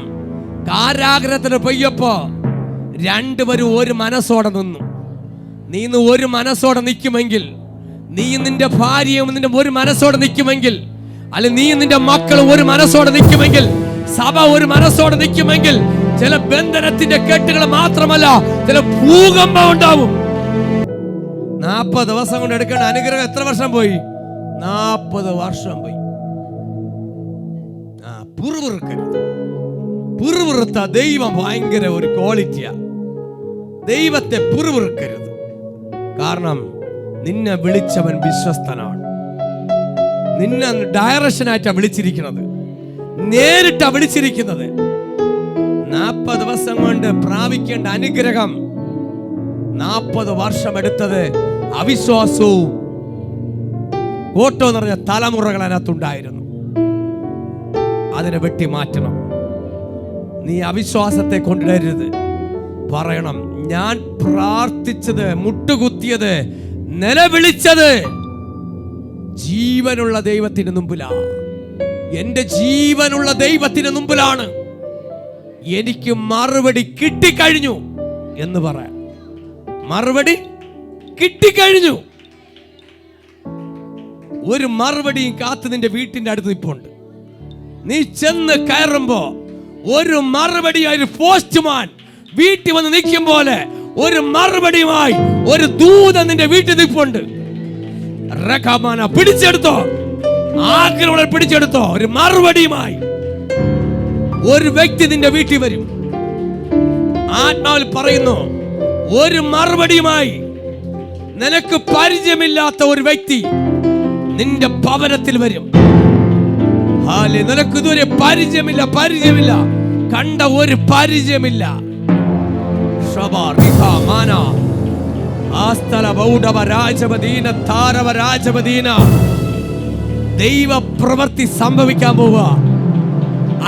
കാരാഗ്രഹത്തിന് പോയപ്പോ 2 പേരും ഒരു മനസ്സോടെ നിന്നു. നീ ഇന്ന് ഒരു മനസ്സോടെ നിൽക്കുമെങ്കിൽ, നീ നിന്റെ ഭാര്യയും നിന്റെ ഒരു മനസ്സോടെ നിൽക്കുമെങ്കിൽ, അല്ലെ നീ നിന്റെ മക്കളും ഒരു മനസ്സോടെ നിൽക്കുമെങ്കിൽ, സഭ ഒരു മനസ്സോടെ നിൽക്കുമെങ്കിൽ, ചില ബന്ധനത്തിന്റെ കെട്ടുകൾ മാത്രമല്ല, ചില ഭൂകമ്പം ഉണ്ടാവും. 40 ദിവസം കൊണ്ട് എടുക്കേണ്ട അനുഗ്രഹം എത്ര വർഷം പോയി? 40 വർഷം പോയി. പിറുപിറുത്ത ദൈവം ഭയങ്കര ഒരു ക്വാളിറ്റിയാ. ദൈവത്തെ പിറുപിറുക്കരുത്. കാരണം നിന്നെ വിളിച്ചവൻ വിശ്വസ്തനാണ്. നിന്നെ ഡയറക്ഷനായിട്ടാ വിളിച്ചിരിക്കുന്നത്, നേരിട്ടാ വിളിച്ചിരിക്കുന്നത്. 40 ദിവസം കൊണ്ട് പ്രാപിക്കേണ്ട അനുഗ്രഹം 40 വർഷം എടുത്തത് അവിശ്വാസവും കോട്ടോ നിറഞ്ഞ തലമുറകൾ അതിനകത്തുണ്ടായിരുന്നു. അതിനെ വെട്ടി മാറ്റണം. നീ അവിശ്വാസത്തെ കൊണ്ടുവരരുത്. പറയണം, ഞാൻ പ്രാർത്ഥിച്ചത്, മുട്ടുകുത്തിയത്, നിലവിളിച്ചത് ജീവനുള്ള ദൈവത്തിന് മുമ്പിലാണ്. എന്റെ ജീവനുള്ള ദൈവത്തിന് മുമ്പിലാണ്. എനിക്ക് മറുപടി കിട്ടിക്കഴിഞ്ഞു എന്ന് പറയാം. മറുപടി കിട്ടിക്കഴിഞ്ഞു. ഒരു മറുപടിയും കാത്ത് നിന്റെ വീട്ടിന്റെ അടുത്ത് നിൽപ്പുണ്ട്. നീ ചെന്ന് കയറുമ്പോ ഒരു മറുപടിയായി ഒരു പോസ്റ്റ്മാൻ വീട്ടിൽ വന്ന് നിൽക്കും പോലെ ഒരു മറുപടിയുമായി ഒരു ദൂതൻ നിന്റെ വീട്ടിൽ നിൽപ്പുണ്ട്. പിടിച്ചെടുത്തോ, ആഗ്രഹം പിടിച്ചെടുത്തോ. ഒരു മറുപടിയുമായി ഒരു വ്യക്തി നിന്റെ വീട്ടിൽ വരും. ആത്മാവിൽ പറയുന്നു, ഒരു മറുപടിയുമായി നിനക്ക് പരിചയമില്ലാത്ത ഒരു വ്യക്തി നിന്റെ ഭവനത്തിൽ വരും. നിനക്ക് ഇതുവരെ പരിചയമില്ല, കണ്ട ഒരു പരിചയമില്ല. ദൈവ പ്രവൃത്തി സംഭവിക്കാൻ പോവുക.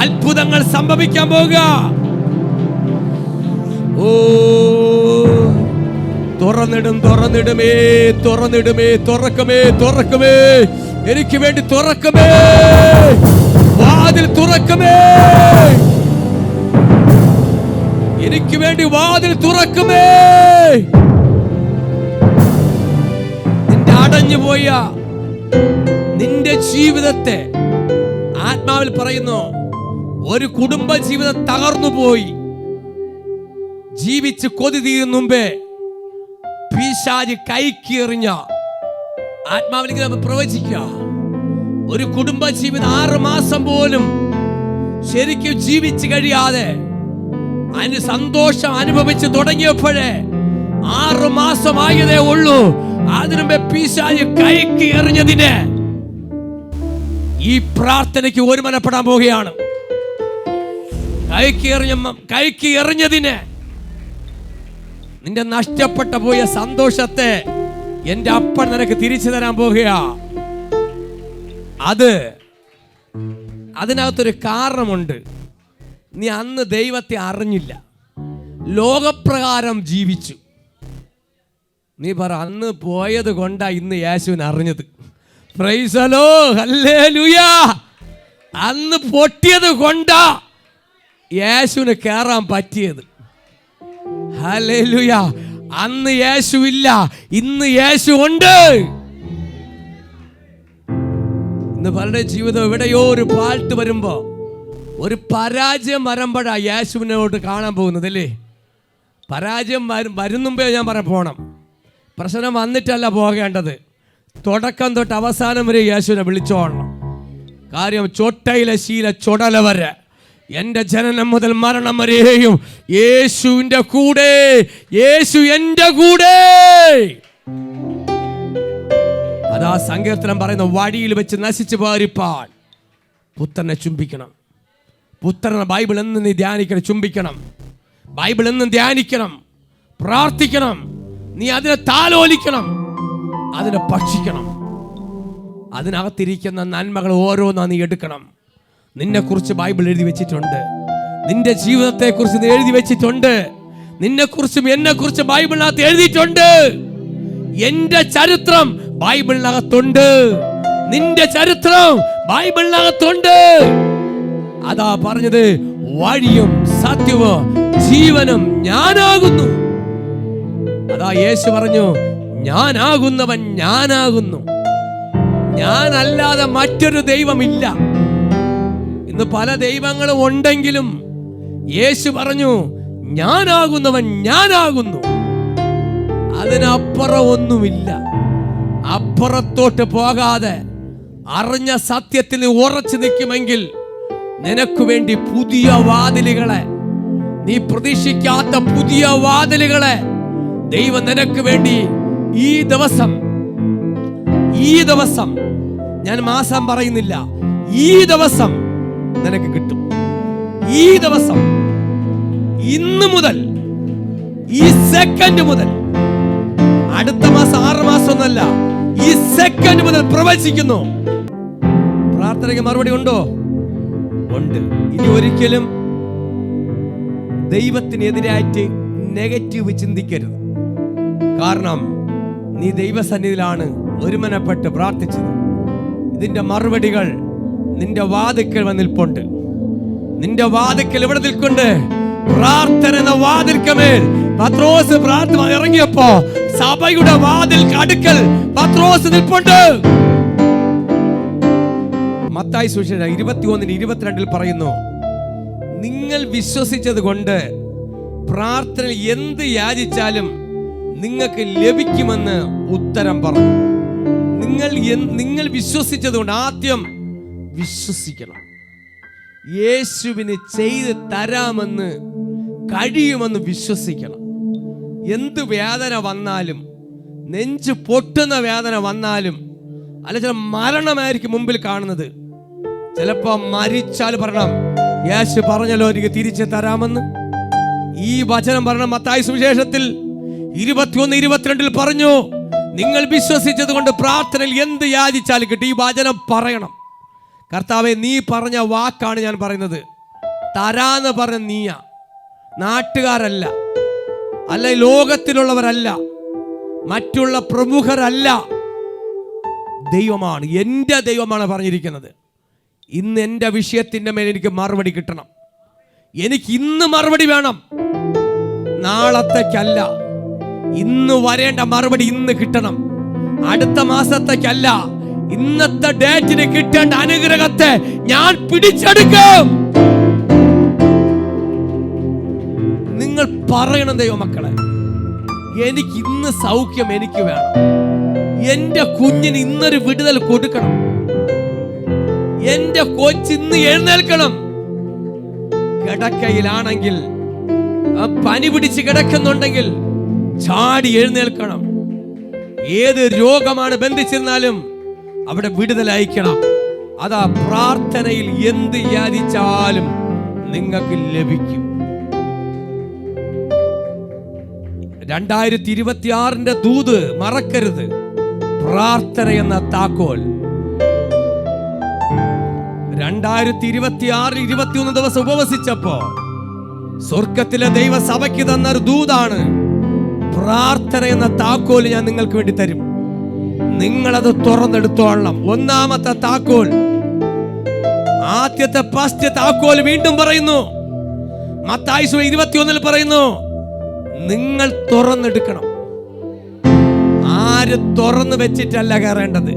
അത്ഭുതങ്ങൾ സംഭവിക്കാൻ പോവുക. ഓ, തുറന്നിടുമേ, തുറക്കുമേ, എനിക്ക് വേണ്ടി തുറക്കുമേ, വാതിൽ തുറക്കുമേ, എനിക്ക് വേണ്ടി വാതിൽ തുറക്കുമേ. നിന്റെ അടഞ്ഞുപോയ നിന്റെ ജീവിതത്തെ ആത്മാവിൽ പറയുന്നു, ഒരു കുടുംബ ജീവിതം തകർന്നു പോയി. ജീവിച്ച് കൊതി തീരും മുമ്പേ പിശാച് കൈക്കെറിഞ്ഞ ആത്മാവിലേക്ക് പ്രവചിക്കുക. ഒരു കുടുംബ ജീവിതം 6 മാസം പോലും ശരിക്കും ജീവിച്ച് കഴിയാതെ അതിന് സന്തോഷം അനുഭവിച്ച് തുടങ്ങിയപ്പോഴേ 6 മാസമായതേ ഉള്ളൂ. അതിനുമ്പേ പിശാച് കൈക്ക് എറിഞ്ഞതിന് ഈ പ്രാർത്ഥനയ്ക്ക് ഒരുമനപ്പെടാൻ പോവുകയാണ്. കൈക്ക് എറിഞ്ഞതിന് നിന്റെ നഷ്ടപ്പെട്ട പോയ സന്തോഷത്തെ എന്റെ അപ്പൻ നിനക്ക് തിരിച്ചു തരാൻ പോകുകയാ. അതിനകത്തൊരു കാരണമുണ്ട്. നീ അന്ന് ദൈവത്തെ അറിഞ്ഞില്ല, ലോകപ്രകാരം ജീവിച്ചു. നീ പറ, അന്ന് പോയത് കൊണ്ടാ ഇന്ന് യേശുവിനെ അറിഞ്ഞത്. Price the Lord, hallelujah. അന്ന് പൊട്ടിയത് കൊണ്ടാ യേശുവിന് കേറാൻ പറ്റിയത്. ഹല്ലേലൂയ. അന്ന് യേശു ഇല്ല, ഇന്ന് യേശു ഉണ്ട്. ഇന്ന് പലരുടെ ജീവിതം എവിടെയോ ഒരു പാട്ട് വരുമ്പോ, ഒരു പരാജയം വരുമ്പോഴാ യേശുവിനോട്ട് കാണാൻ പോകുന്നത് അല്ലേ? പരാജയം വരുന്നുമ്പേ ഞാൻ പോണം. പ്രശ്നം വന്നിട്ടല്ല പോകേണ്ടത്. തുടക്കം തൊട്ട് അവസാനം വരെ യേശുവിനെ വിളിച്ചോളണം. കാര്യം ചൊട്ടയിലെ ശീല ചുടല വരെ, എന്റെ ജനനം മുതൽ മരണം വരെയും യേശുവിന്റെ കൂടെ, യേശു എന്റെ കൂടെ. അതാ സങ്കീർത്തനം പറയുന്ന, വഴിയിൽ വെച്ച് നശിച്ചു പോരിപ്പാൻ പുത്രനെ ചുംബിക്കണം. പുത്രനെ ബൈബിൾ എന്ന് നീ ധ്യാനിക്കണം, ചുംബിക്കണം. ബൈബിൾ എന്നും ധ്യാനിക്കണം, പ്രാർത്ഥിക്കണം. നീ അതിനെ താലോലിക്കണം, അതിനെ ഭക്ഷിക്കണം. അതിനകത്തിരിക്കുന്ന നന്മകൾ ഓരോന്നാ നീ എടുക്കണം. നിന്നെക്കുറിച്ച് ബൈബിൾ എഴുതി വെച്ചിട്ടുണ്ട്. നിന്റെ ജീവിതത്തെക്കുറിച്ച് എഴുതി വെച്ചിട്ടുണ്ട്. നിന്നെക്കുറിച്ചും എന്നെക്കുറിച്ച് ബൈബിളിനകത്ത് എഴുതിയിട്ടുണ്ട്. എന്റെ ചരിത്രം ബൈബിളിനകത്തുണ്ട്. നിന്റെ ചരിത്രം ബൈബിളിനകത്തുണ്ട്. അതാ പറഞ്ഞത്, വഴിയും സത്യവും ജീവനും ഞാനാകുന്നു. അതാ യേശു പറഞ്ഞു, ഞാനാകുന്നവൻ ഞാനാകുന്നു, ഞാനല്ലാതെ മറ്റൊരു ദൈവമില്ല. ഇന്ന് പല ദൈവങ്ങളും ഉണ്ടെങ്കിലും യേശു പറഞ്ഞു, ഞാനാകുന്നവൻ ഞാനാകുന്നു. അതിനപ്പുറം ഒന്നുമില്ല. അപ്പുറത്തോട്ട് പോകാതെ അറിഞ്ഞ സത്യത്തിൽ ഉറച്ചു നിൽക്കുമെങ്കിൽ നിനക്ക് വേണ്ടി പുതിയ വാതിലുകളെ, നീ പ്രതീക്ഷിക്കാത്ത പുതിയ വാതിലുകളെ ദൈവം നിനക്ക് വേണ്ടി ഈ ദിവസം ഞാൻ മാസം പറയുന്നില്ല, ഈ ദിവസം നിനക്ക് കിട്ടും. ഈ ദിവസം, ഇന്ന് മുതൽ, ഈ സെക്കൻഡ് മുതൽ, അടുത്ത മാസം 6 മാസം ഒന്നല്ല, ഈ സെക്കൻഡ് മുതൽ പ്രവചിക്കുന്നു. പ്രാർത്ഥനയ്ക്ക് മറുപടി ഉണ്ടോ? ഉണ്ട്. ഇനി ഒരിക്കലും ദൈവത്തിനെതിരായിട്ട് നെഗറ്റീവ് ചിന്തിക്കരുത്. കാരണം നീ ദൈവസന്നിധിയിലാണ് ഒരുമനപ്പെട്ട് പ്രാർത്ഥിച്ചത്. ഇതിന്റെ മറുപടികൾ നിന്റെ വാതിക്കൽ വന്നിൽപ്പുണ്ട്. നിന്റെ വാതിക്കൽ ഇവിടെ നിൽക്കുന്നുണ്ട്. പ്രാർത്ഥന എന്ന വാതിൽക്കമേൽ പത്രോസ് പ്രാർത്ഥന ഇറങ്ങിയപ്പോ സഭയുടെ വാതിൽ അടുക്കൽ പത്രോസ് നിൽപ്പുണ്ട്. മത്തായി സുവിശേഷം 21:22 പറയുന്നു, നിങ്ങൾ വിശ്വസിച്ചത് കൊണ്ട് പ്രാർത്ഥനയിൽ എന്ത് യാചിച്ചാലും നിങ്ങൾക്ക് ലഭിക്കുമെന്ന് ഉത്തരം പറഞ്ഞു. നിങ്ങൾ വിശ്വസിച്ചതുകൊണ്ട് ആദ്യം വിശ്വസിക്കണം. യേശുവിന് ചെയ്ത് തരാമെന്ന് കഴിയുമെന്ന് വിശ്വസിക്കണം. എന്ത് വേദന വന്നാലും, നെഞ്ച് പൊട്ടുന്ന വേദന വന്നാലും, അല്ല ചില മരണമായിരിക്കും മുമ്പിൽ കാണുന്നത്, ചിലപ്പോ മരിച്ചാൽ പറയണം, യേശു പറഞ്ഞല്ലോ എനിക്ക് തിരിച്ചു തരാമെന്ന്. ഈ വചനം പറയണം. മത്തായി സുവിശേഷത്തിൽ 21:22 പറഞ്ഞു, നിങ്ങൾ വിശ്വസിച്ചത് കൊണ്ട് പ്രാർത്ഥനയിൽ എന്ത് യാചിച്ചാലും കിട്ടും. ഈ വചനം പറയണം. കർത്താവേ, നീ പറഞ്ഞ വാക്കാണ് ഞാൻ പറയുന്നത്. തരാന്ന് പറഞ്ഞ നീയാ, നാട്ടുകാരല്ല, അല്ല ലോകത്തിലുള്ളവരല്ല, മറ്റുള്ള പ്രമുഖരല്ല, ദൈവമാണ്, എൻ്റെ ദൈവമാണ് പറഞ്ഞിരിക്കുന്നത്. ഇന്ന് എൻ്റെ വിഷയത്തിൻ്റെ മേൽ എനിക്ക് മറുപടി കിട്ടണം. എനിക്ക് ഇന്ന് മറുപടി വേണം, നാളത്തേക്കല്ല. ഇന്ന് വരേണ്ട മറുപടി ഇന്ന് കിട്ടണം. അടുത്ത മാസത്തേക്കല്ല, ഇന്നത്തെ ഡേറ്റിന് കിട്ടേണ്ട അനുഗ്രഹത്തെ ഞാൻ പിടിച്ചെടുക്കും. നിങ്ങൾ പറയണം, ദൈവമക്കളെ, എനിക്ക് ഇന്ന് സൗഖ്യം എനിക്ക് വേണം. എന്റെ കുഞ്ഞിന് ഇന്നൊരു വിടുതൽ കൊടുക്കണം. എന്റെ കൊച്ചിന്ന് എഴുന്നേൽക്കണം. കിടക്കയിലാണെങ്കിൽ, പനി പിടിച്ച് കിടക്കുന്നുണ്ടെങ്കിൽ ചാടി എഴുന്നേൽക്കണം. ഏത് രോഗമാണ് ബന്ധിച്ചിരുന്നാലും അവിടെ വിടുതൽ അയക്കണം. അതാ പ്രാർത്ഥനയിൽ എന്ത് യാചിച്ചാലും നിങ്ങൾക്ക് ലഭിക്കും. 2026 ദൂത് മറക്കരുത്. പ്രാർത്ഥന എന്ന താക്കോൽ. 2026 21 ദിവസം ഉപവസിച്ചപ്പോ സ്വർഗത്തിലെ ദൈവസഭയ്ക്ക് തന്നൊരു ദൂതാണ്. പ്രാർത്ഥന എന്ന താക്കോൽ ഞാൻ നിങ്ങൾക്ക് വേണ്ടി തരും. നിങ്ങളത് തുറന്നെടുത്തോളണം. ഒന്നാമത്തെ താക്കോൽ. ആദ്യത്തെ ഫസ്റ്റ് താക്കോൽ വീണ്ടും പറയുന്നു. മത്തായി 21 പറയുന്നു, നിങ്ങൾ തുറന്നെടുക്കണം. ആര് തുറന്നു വെച്ചിട്ടല്ല കയറേണ്ടത്.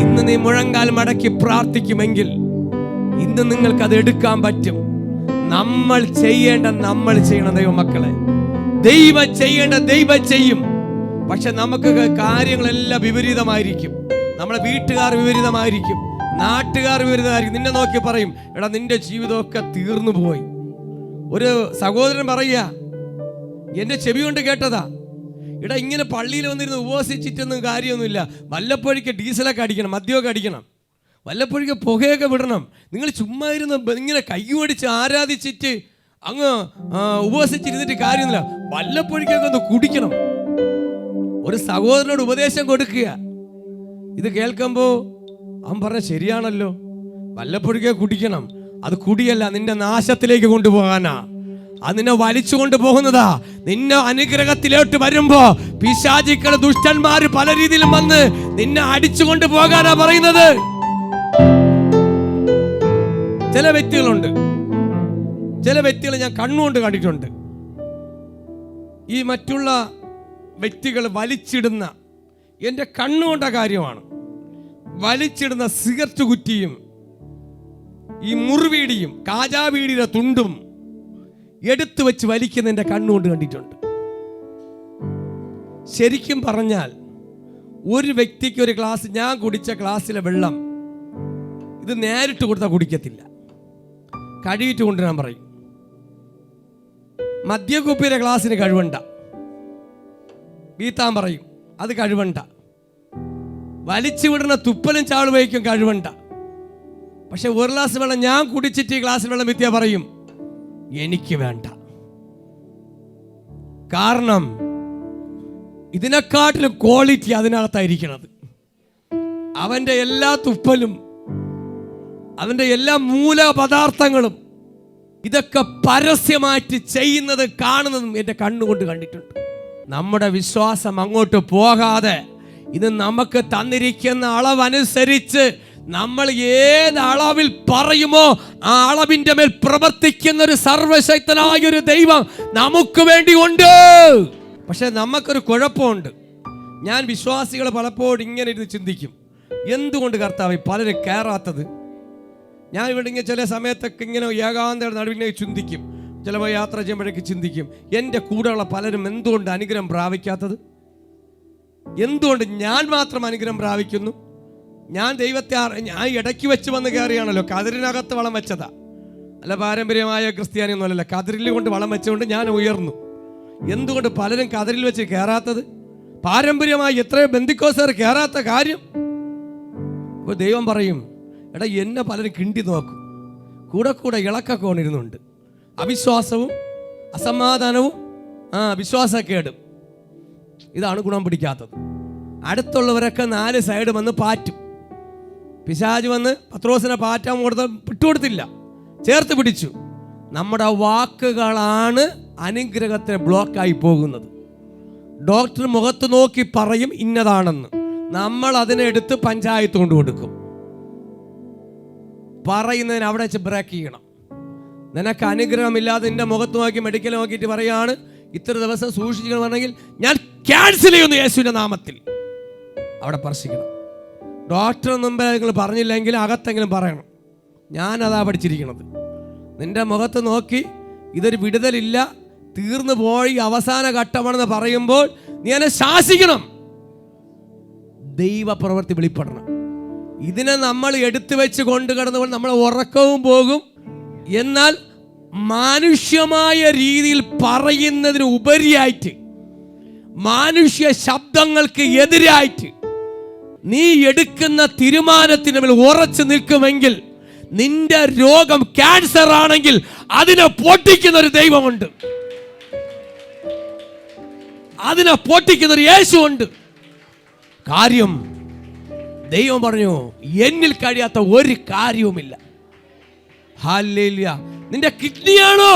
ഇന്ന് നീ മുഴങ്കാൽ മടക്കി പ്രാർത്ഥിക്കുമെങ്കിൽ ഇന്ന് നിങ്ങൾക്ക് അത് എടുക്കാൻ പറ്റും. നമ്മൾ ചെയ്യേണ്ട നമ്മൾ ചെയ്യണം. ദൈവമക്കളെ, ദൈവം ചെയ്യേണ്ട ദൈവം ചെയ്യും. പക്ഷെ നമുക്ക് കാര്യങ്ങളെല്ലാം വിപരീതമായിരിക്കും. നമ്മളെ വീട്ടുകാർ വിപരീതമായിരിക്കും, നാട്ടുകാർ വിപരീതമായിരിക്കും. നിന്നെ നോക്കി പറയും, എടാ നിന്റെ ജീവിതമൊക്കെ തീർന്നു പോയി. ഒരു സഹോദരൻ പറയുക, എന്റെ ചെവി കൊണ്ട് കേട്ടതാ, എടാ ഇങ്ങനെ പള്ളിയിൽ വന്നിരുന്ന് ഉപവസിച്ചിട്ടൊന്നും കാര്യമൊന്നുമില്ല. വല്ലപ്പോഴേക്ക് ഡീസലൊക്കെ അടിക്കണം, മദ്യമൊക്കെ അടിക്കണം, വല്ലപ്പോഴേക്ക് പുകയൊക്കെ വിടണം. നിങ്ങൾ ചുമ്മാ ഇരുന്ന് ഇങ്ങനെ കൈയോടിച്ച് ആരാധിച്ചിട്ട് അങ്ങ് ഉപവസിച്ചിരുന്നിട്ട് കാര്യമൊന്നുമില്ല. വല്ലപ്പോഴേക്കൊക്കെ ഒന്ന് കുടിക്കണം. ഒരു സഹോദരനോട് ഉപദേശം കൊടുക്കുക. ഇത് കേൾക്കുമ്പോൾ അവൻ പറഞ്ഞ ശരിയാണല്ലോ, വല്ലപ്പോഴേക്ക് കുടിക്കണം. അത് കുടിയല്ല, നിന്റെ നാശത്തിലേക്ക് കൊണ്ടുപോകാനാ. അത് നിന്നെ വലിച്ചുകൊണ്ട് പോകുന്നതാ. നിന്നെ അനുഗ്രഹത്തിലോട്ട് വരുമ്പോ പിശാചുക്കൾ, ദുഷ്ടന്മാര് പല രീതിയിലും വന്ന് നിന്നെ അടിച്ചുകൊണ്ട് പോകാനാ പറയുന്നത്. ചില വ്യക്തികളുണ്ട്, ചില വ്യക്തികൾ ഞാൻ കണ്ണുകൊണ്ട് കണ്ടിട്ടുണ്ട്. ഈ മറ്റുള്ള വ്യക്തികൾ വലിച്ചിടുന്ന, എൻ്റെ കണ്ണുകൊണ്ട കാര്യമാണ്, വലിച്ചിടുന്ന സിഗരറ്റ് കുറ്റിയും ഈ മുറിവീടിയും കാജാവീടിയുടെ തുണ്ടും എടുത്തു വെച്ച് വലിക്കുന്ന എൻ്റെ കണ്ണുകൊണ്ട് കണ്ടിട്ടുണ്ട്. ശരിക്കും പറഞ്ഞാൽ ഒരു വ്യക്തിക്ക് ഒരു ഗ്ലാസ്, ഞാൻ കുടിച്ച ഗ്ലാസ്സിലെ വെള്ളം ഇത് നേരിട്ട് കൊടുത്താൽ കുടിക്കത്തില്ല, കഴുകിയിട്ട് കൊണ്ടുവരാൻ പറയും. മദ്യക്കുപ്പിയുടെ ഗ്ലാസ്സിന് കഴുവണ്ട, വീത്താൻ പറയും, അത് കഴുവണ്ട. വലിച്ചു വിടുന്ന തുപ്പലും ചാളുവയ്ക്കും കഴുവണ്ട. പക്ഷെ ഒരു ഗ്ലാസ് വെള്ളം ഞാൻ കുടിച്ചിട്ട് ഈ ഗ്ലാസ്സിൽ വെള്ളം വിത്തിയാ പറയും എനിക്ക് വേണ്ട. കാരണം ഇതിനെക്കാട്ടിലും ക്വാളിറ്റി അതിനകത്തായിരിക്കണത്. അവന്റെ എല്ലാ തുപ്പലും, അവന്റെ എല്ലാ മൂലപദാർത്ഥങ്ങളും ഇതൊക്കെ പരസ്യമായിട്ട് ചെയ്യുന്നത് കാണുന്നതും എൻ്റെ കണ്ണുകൊണ്ട് കണ്ടിട്ടുണ്ട്. നമ്മുടെ വിശ്വാസം അങ്ങോട്ട് പോകാതെ ഇത് നമുക്ക് തന്നിരിക്കുന്ന അളവനുസരിച്ച് നമ്മൾ ഏത് അളവിൽ പറയുമോ ആ അളവിന്റെ മേൽ പ്രവർത്തിക്കുന്ന ഒരു സർവശക്തനായ ഒരു ദൈവം നമുക്ക് വേണ്ടി ഉണ്ട്. പക്ഷെ നമുക്കൊരു കുഴപ്പമുണ്ട്. ഞാൻ വിശ്വാസികൾ പലപ്പോഴും ഇങ്ങനെ ഇരുന്ന് ചിന്തിക്കും, എന്തുകൊണ്ട് കർത്താവ് പലരും കയറാത്തത്? ഞാൻ ഇവിടെ ഇങ്ങനെ ചില സമയത്തൊക്കെ ഇങ്ങനെ ഏകാന്ത നടുവിനെ ചിന്തിക്കും, ചിലപ്പോൾ യാത്ര ചെയ്യുമ്പോഴേക്ക് ചിന്തിക്കും, എൻ്റെ കൂടെയുള്ള പലരും എന്തുകൊണ്ട് അനുഗ്രഹം പ്രാപിക്കാത്തത്? എന്തുകൊണ്ട് ഞാൻ മാത്രം അനുഗ്രഹം പ്രാപിക്കുന്നു? ഞാൻ ദൈവത്തെ ഞാൻ ഇടയ്ക്ക് വെച്ച് വന്ന് കയറിയാണല്ലോ, കതിരിനകത്ത് വളം വെച്ചതാ, അല്ല പാരമ്പര്യമായ ക്രിസ്ത്യാനിയൊന്നും അല്ലല്ലോ, കതിരിൽ കൊണ്ട് വളം വെച്ചുകൊണ്ട് ഞാൻ ഉയർന്നു. എന്തുകൊണ്ട് പലരും കതിരിൽ വെച്ച് കയറാത്തത്? പാരമ്പര്യമായി എത്രയോ ബന്ധിക്കോസർ കയറാത്ത കാര്യം. അപ്പോൾ ദൈവം പറയും, എടാ എന്നെ പലരും കിണ്ടി നോക്കും, കൂടെ കൂടെ ഇളക്കൊക്കെ കൊണ്ടിരുന്നുണ്ട്. അവിശ്വാസവും അസമാധാനവും വിശ്വാസക്കേടും, ഇതാണ് ഗുണം പിടിക്കാത്തത്. അടുത്തുള്ളവരൊക്കെ 4 സൈഡ് വന്ന് പാറ്റും. പിശാച് വന്ന് പത്രോസിനെ പാറ്റാൻ വിട്ടുകൊടുത്തില്ല, ചേർത്ത് പിടിച്ചു. നമ്മുടെ വാക്കുകളാണ് അനുഗ്രഹത്തിന് ബ്ലോക്കായി പോകുന്നത്. ഡോക്ടർ മുഖത്ത് നോക്കി പറയും ഇന്നതാണെന്ന്, നമ്മൾ അതിനെടുത്ത് പഞ്ചായത്ത് കൊണ്ട് കൊടുക്കും. പറയുന്നതിന് അവിടെ വെച്ച് ബ്രേക്ക് ചെയ്യണം. നിനക്ക് അനുഗ്രഹമില്ലാതെ നിന്റെ മുഖത്ത് നോക്കി മെഡിക്കൽ നോക്കിയിട്ട് പറയാണ് ഇത്ര ദിവസം സൂക്ഷിക്കണം പറഞ്ഞെങ്കിൽ ഞാൻ ക്യാൻസൽ ചെയ്യുന്നു യേശുവിന്റെ നാമത്തിൽ. അവിടെ സ്പർശിക്കണം. ഡോക്ടർ മുമ്പേ നിങ്ങൾ പറഞ്ഞില്ലെങ്കിൽ അകത്തെങ്കിലും പറയണം, ഞാനതാ പഠിച്ചിരിക്കുന്നത്. നിന്റെ മുഖത്ത് നോക്കി ഇതൊരു വിടുതലില്ല, തീർന്നു പോയി അവസാന ഘട്ടമാണെന്ന് പറയുമ്പോൾ നീ എന്നെ ശാസിക്കണം. ദൈവപ്രവൃത്തി വെളിപ്പെടണം. ഇതിനെ നമ്മൾ എടുത്തു വെച്ച് കൊണ്ട് കിടന്നുകൊണ്ട് നമ്മളെ ഉറക്കവും പോകും. എന്നാൽ മാനുഷ്യമായ രീതിയിൽ പറയുന്നതിന് ഉപരിയായിട്ട്, മാനുഷ്യ ശബ്ദങ്ങൾക്ക് എതിരായിട്ട് നീ എടുക്കുന്ന തീരുമാനത്തിന് മേൽ ഉറച്ചു നിൽക്കുമെങ്കിൽ, നിന്റെ രോഗം ക്യാൻസർ ആണെങ്കിൽ അതിനെ പൊട്ടിക്കുന്ന ഒരു ദൈവമുണ്ട്, അതിനെ പൊട്ടിക്കുന്ന ഒരു യേശുവുണ്ട്. കാര്യം ദൈവം പറഞ്ഞു, എന്നിൽ കഴിയാത്ത ഒരു കാര്യവുമില്ല. ഹല്ലേലൂയ. നിന്റെ കിഡ്നിയാണോ?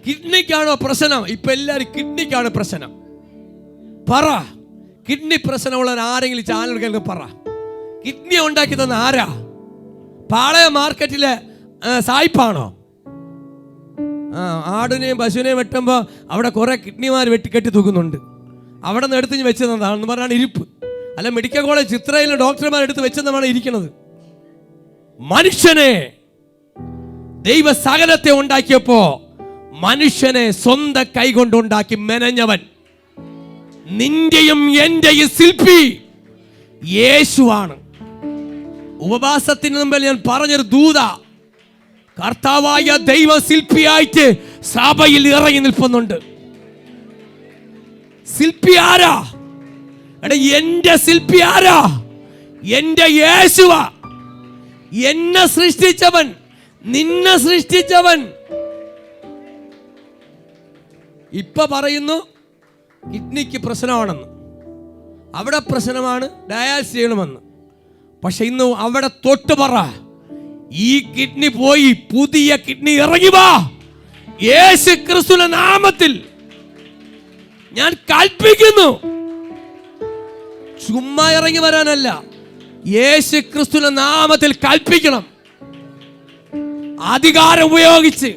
കിഡ്നിക്കാണോ പ്രശ്നം? ഇപ്പൊ എല്ലാവരും കിഡ്നിക്കാണ് പ്രശ്നം. പറ, കിഡ്നി പ്രശ്നമുള്ള ആരെങ്കിലും ചാനൽ കേൾക്കും പറ. കിഡ്നി ഉണ്ടാക്കി തന്ന ആരാ? പാളയ മാർക്കറ്റിലെ സായിപ്പാണോ? ആടിനെയും പശുവിനെയും വെട്ടുമ്പോൾ അവിടെ കുറെ കിഡ്നിമാർ വെട്ടിക്കെട്ടി തൂക്കുന്നുണ്ട്. അവിടെ നിന്ന് എടുത്ത് വെച്ചതാണെന്ന് പറഞ്ഞാണ് ഇരിപ്പ്. അല്ല, മെഡിക്കൽ കോളേജ് ചിത്രയിലെ ഡോക്ടർമാർ എടുത്ത് വെച്ചതാണ് ഇരിക്കുന്നത്. മനുഷ്യനെ ദൈവ സകലത്തെ ഉണ്ടാക്കിയപ്പോ മനുഷ്യനെ സ്വന്തം കൈകൊണ്ടുണ്ടാക്കി മെനഞ്ഞവൻ, നിന്റെയും എന്റെയും ശില്പി യേശുവാണ്. ഉപവാസത്തിന് മുമ്പിൽ ഞാൻ പറഞ്ഞൊരു ദൂത, കർത്താവായ ദൈവ ശില്പിയായിട്ട് സഭയിൽ ഇറങ്ങി നിൽക്കുന്നുണ്ട്. ശില്പി ആരാ? എടാ, എന്റെ ശില്പി ആരാ? എന്റെ യേശുവാ. എന്നെ സൃഷ്ടിച്ചവൻ, നിന്നെ സൃഷ്ടിച്ചവൻ. ഇപ്പൊ പറയുന്നു കിഡ്നിക്ക് പ്രശ്നമാണെന്ന്, അവിടെ പ്രശ്നമാണ്, ഡയാലിസിസ് ചെയ്യണമെന്ന്. പക്ഷെ ഇന്ന് അവിടെ തൊട്ട് പറ, ഈ കിഡ്നി പോയി പുതിയ കിഡ്നി ഇറങ്ങി വാ. യേശു ക്രിസ്തുവിന്റെ നാമത്തിൽ ഞാൻ കൽപ്പിക്കുന്നു. ചുമ്മാ ഇറങ്ങി വരാനല്ല, യേശു ക്രിസ്തുവിന്റെ നാമത്തിൽ കൽപ്പിക്കണം. അധികാരം ഉപയോഗിച്ച്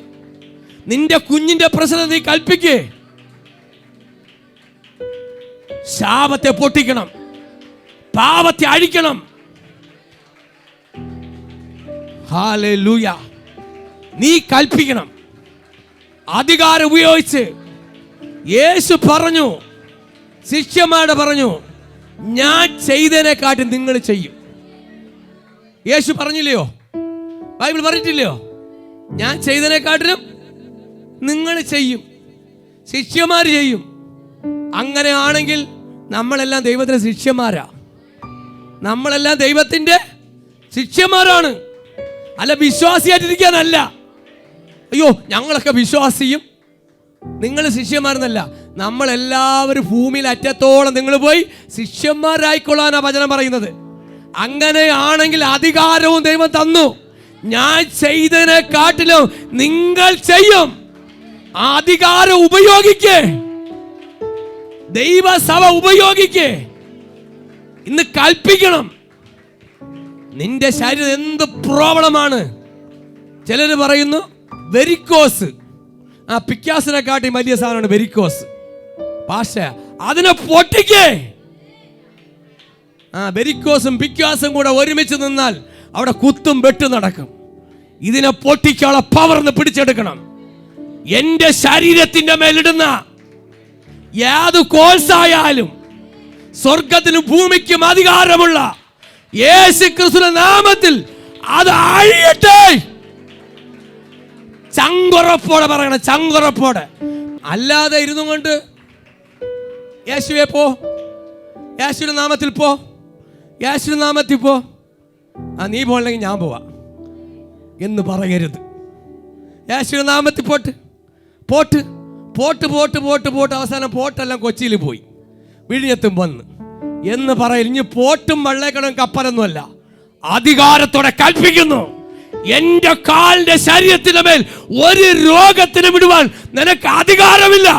നിന്റെ കുഞ്ഞിന്റെ പ്രശ്നം നീ കൽപ്പിക്കേ. ശാപത്തെ പൊട്ടിക്കണം, പാപത്തെ അഴിക്കണം. ഹല്ലേലൂയ. നീ കൽപ്പിക്കണം. അധികാരം ഉപയോഗിച്ച് യേശു പറഞ്ഞു, ശിഷ്യന്മാരോട് പറഞ്ഞു, ഞാൻ ചെയ്തതിനെക്കാട്ടും നിങ്ങൾ ചെയ്യും. യേശു പറഞ്ഞില്ലയോ? ബൈബിൾ പറഞ്ഞിട്ടില്ലയോ? ഞാൻ ചെയ്തതിനെക്കാട്ടിലും നിങ്ങൾ ചെയ്യും, ശിഷ്യന്മാർ ചെയ്യും. അങ്ങനെയാണെങ്കിൽ നമ്മളെല്ലാം ദൈവത്തിന്റെ ശിഷ്യന്മാരാ. നമ്മളെല്ലാം ദൈവത്തിന്റെ ശിഷ്യന്മാരാണ്. അല്ല വിശ്വാസിയായിട്ടിരിക്കാനല്ല. അയ്യോ ഞങ്ങളൊക്കെ വിശ്വാസിയും നിങ്ങൾ ശിഷ്യന്മാരെന്നല്ല. നമ്മളെല്ലാവരും ഭൂമിയിൽ അറ്റത്തോളം നിങ്ങൾ പോയി ശിഷ്യന്മാരായിക്കൊള്ളാനാ വചനം പറയുന്നത്. അങ്ങനെയാണെങ്കിൽ അധികാരവും ദൈവം തന്നു. ഞാൻ ചെയ്തതിനെക്കാട്ടിലും നിങ്ങൾ ചെയ്യും. ആ അധികാരം ഉപയോഗിക്കേ, ദൈവസഭ ഉപയോഗിക്കേ. ഇന്ന് കൽപ്പിക്കണം. നിന്റെ ശരീരം എന്ത് പ്രോബ്ലമാണ്? ചിലര് പറയുന്നു വെരിക്കോസ്. ആ പിക്കാസിനെക്കാട്ടി വലിയ സാധനമാണ് വെരിക്കോസ്. പക്ഷേ അതിനെ പൊട്ടിക്കേ. വെരിക്കോസും പിക്കാസും കൂടെ ഒരുമിച്ച് നിന്നാൽ അവിടെ കുത്തും വെട്ടും നടക്കും. ഇതിനെ പൊട്ടിക്കാനുള്ള പവർ പിടിച്ചെടുക്കണം. എന്റെ ശരീരത്തിന്റെ മേലിടുന്ന ഏത് കോഴ്സായാലും സ്വർഗത്തിനും ഭൂമിക്കും അധികാരമുള്ള യേശു ക്രിസ്തുവിന്റെ നാമത്തിൽ അത് അഴിയട്ടെ. ചങ്കുറപ്പോടെ പറയണം, ചങ്കുറപ്പോടെ. അല്ലാതെ ഇരുന്നു കൊണ്ട് യേശുവേ പോ, യേശുവിന്റെ നാമത്തിൽ പോ, യേശുവിന്റെ നാമത്തിൽ പോ, നീ പോകണമെങ്കിൽ ഞാൻ പോവാ എന്ന് പറയരുത്. യേശുവിന്റെ നാമത്തിൽ pot pot pot pot pot pot അവസാനം പോട്ടെല്ലാം കൊച്ചിയിൽ പോയി വിഴിഞ്ഞത്തും വന്ന് എന്ന് പറയില്ല. ഇനി പോട്ടും വെള്ളക്കടം കപ്പലൊന്നുമല്ല, അധികാരത്തോടെ കൽപ്പിക്കുന്നു. എന്റെ കാലിന്റെ ശരീരത്തിന്റെ മേൽ ഒരു രോഗത്തിന് വിടുവാൻ നിനക്ക് അധികാരമില്ല.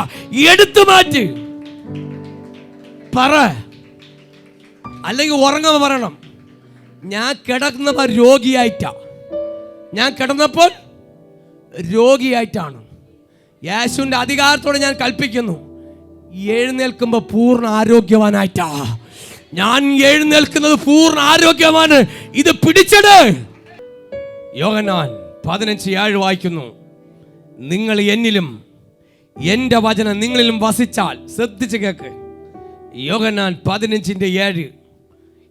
എടുത്തു മാറ്റി പറ. അല്ലെങ്കിൽ ഉറങ്ങുമ്പോൾ പറയണം, ഞാൻ കിടന്നപ്പോൾ രോഗിയായിട്ടാ, ഞാൻ കിടന്നപ്പോൾ രോഗിയായിട്ടാണ്. യേശുവിന്റെ അധികാരത്തോടെ ഞാൻ കൽപ്പിക്കുന്നു, എഴുന്നേൽക്കുമ്പോൾ പൂർണ്ണ ആരോഗ്യവാനായിട്ടാ. ഞാൻ എഴുന്നേൽക്കുന്നത് പൂർണ്ണ ആരോഗ്യമാണ്. ഇത് പിടിച്ചത്. യോഹന്നാൻ 15:7 വായിക്കുന്നു, നിങ്ങൾ എന്നിലും എൻ്റെ വചനം നിങ്ങളിലും വസിച്ചാൽ. ശ്രദ്ധിച്ച് കേക്ക്. യോഹന്നാൻ 15:7.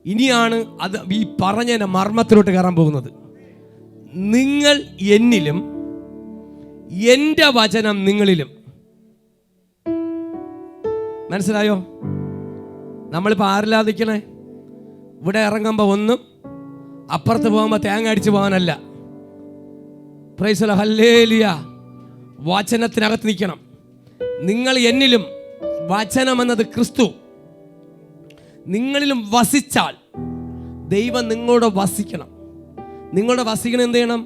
ഇനിയാണ് അത് ഈ പറഞ്ഞ മർമ്മത്തിലോട്ട് കയറാൻ പോകുന്നത്. നിങ്ങൾ എന്നിലും എൻ്റെ വചനം നിങ്ങളിലും. മനസ്സിലായോ? നമ്മളിപ്പോൾ ആരില്ലാതിക്കണേ? ഇവിടെ ഇറങ്ങുമ്പോൾ ഒന്നും അപ്പുറത്ത് പോകുമ്പോൾ തേങ്ങ അടിച്ചു പോകാനല്ല. Praise the Lord, hallelujah. വചനത്തിനകത്ത് നിൽക്കണം. നിങ്ങൾ എന്നിലും, വചനം എന്നത് ക്രിസ്തു, നിങ്ങളിലും വസിച്ചാൽ ദൈവം നിങ്ങളോട് വസിക്കണം. നിങ്ങളുടെ വസിക്കണം എന്ത് ചെയ്യണം?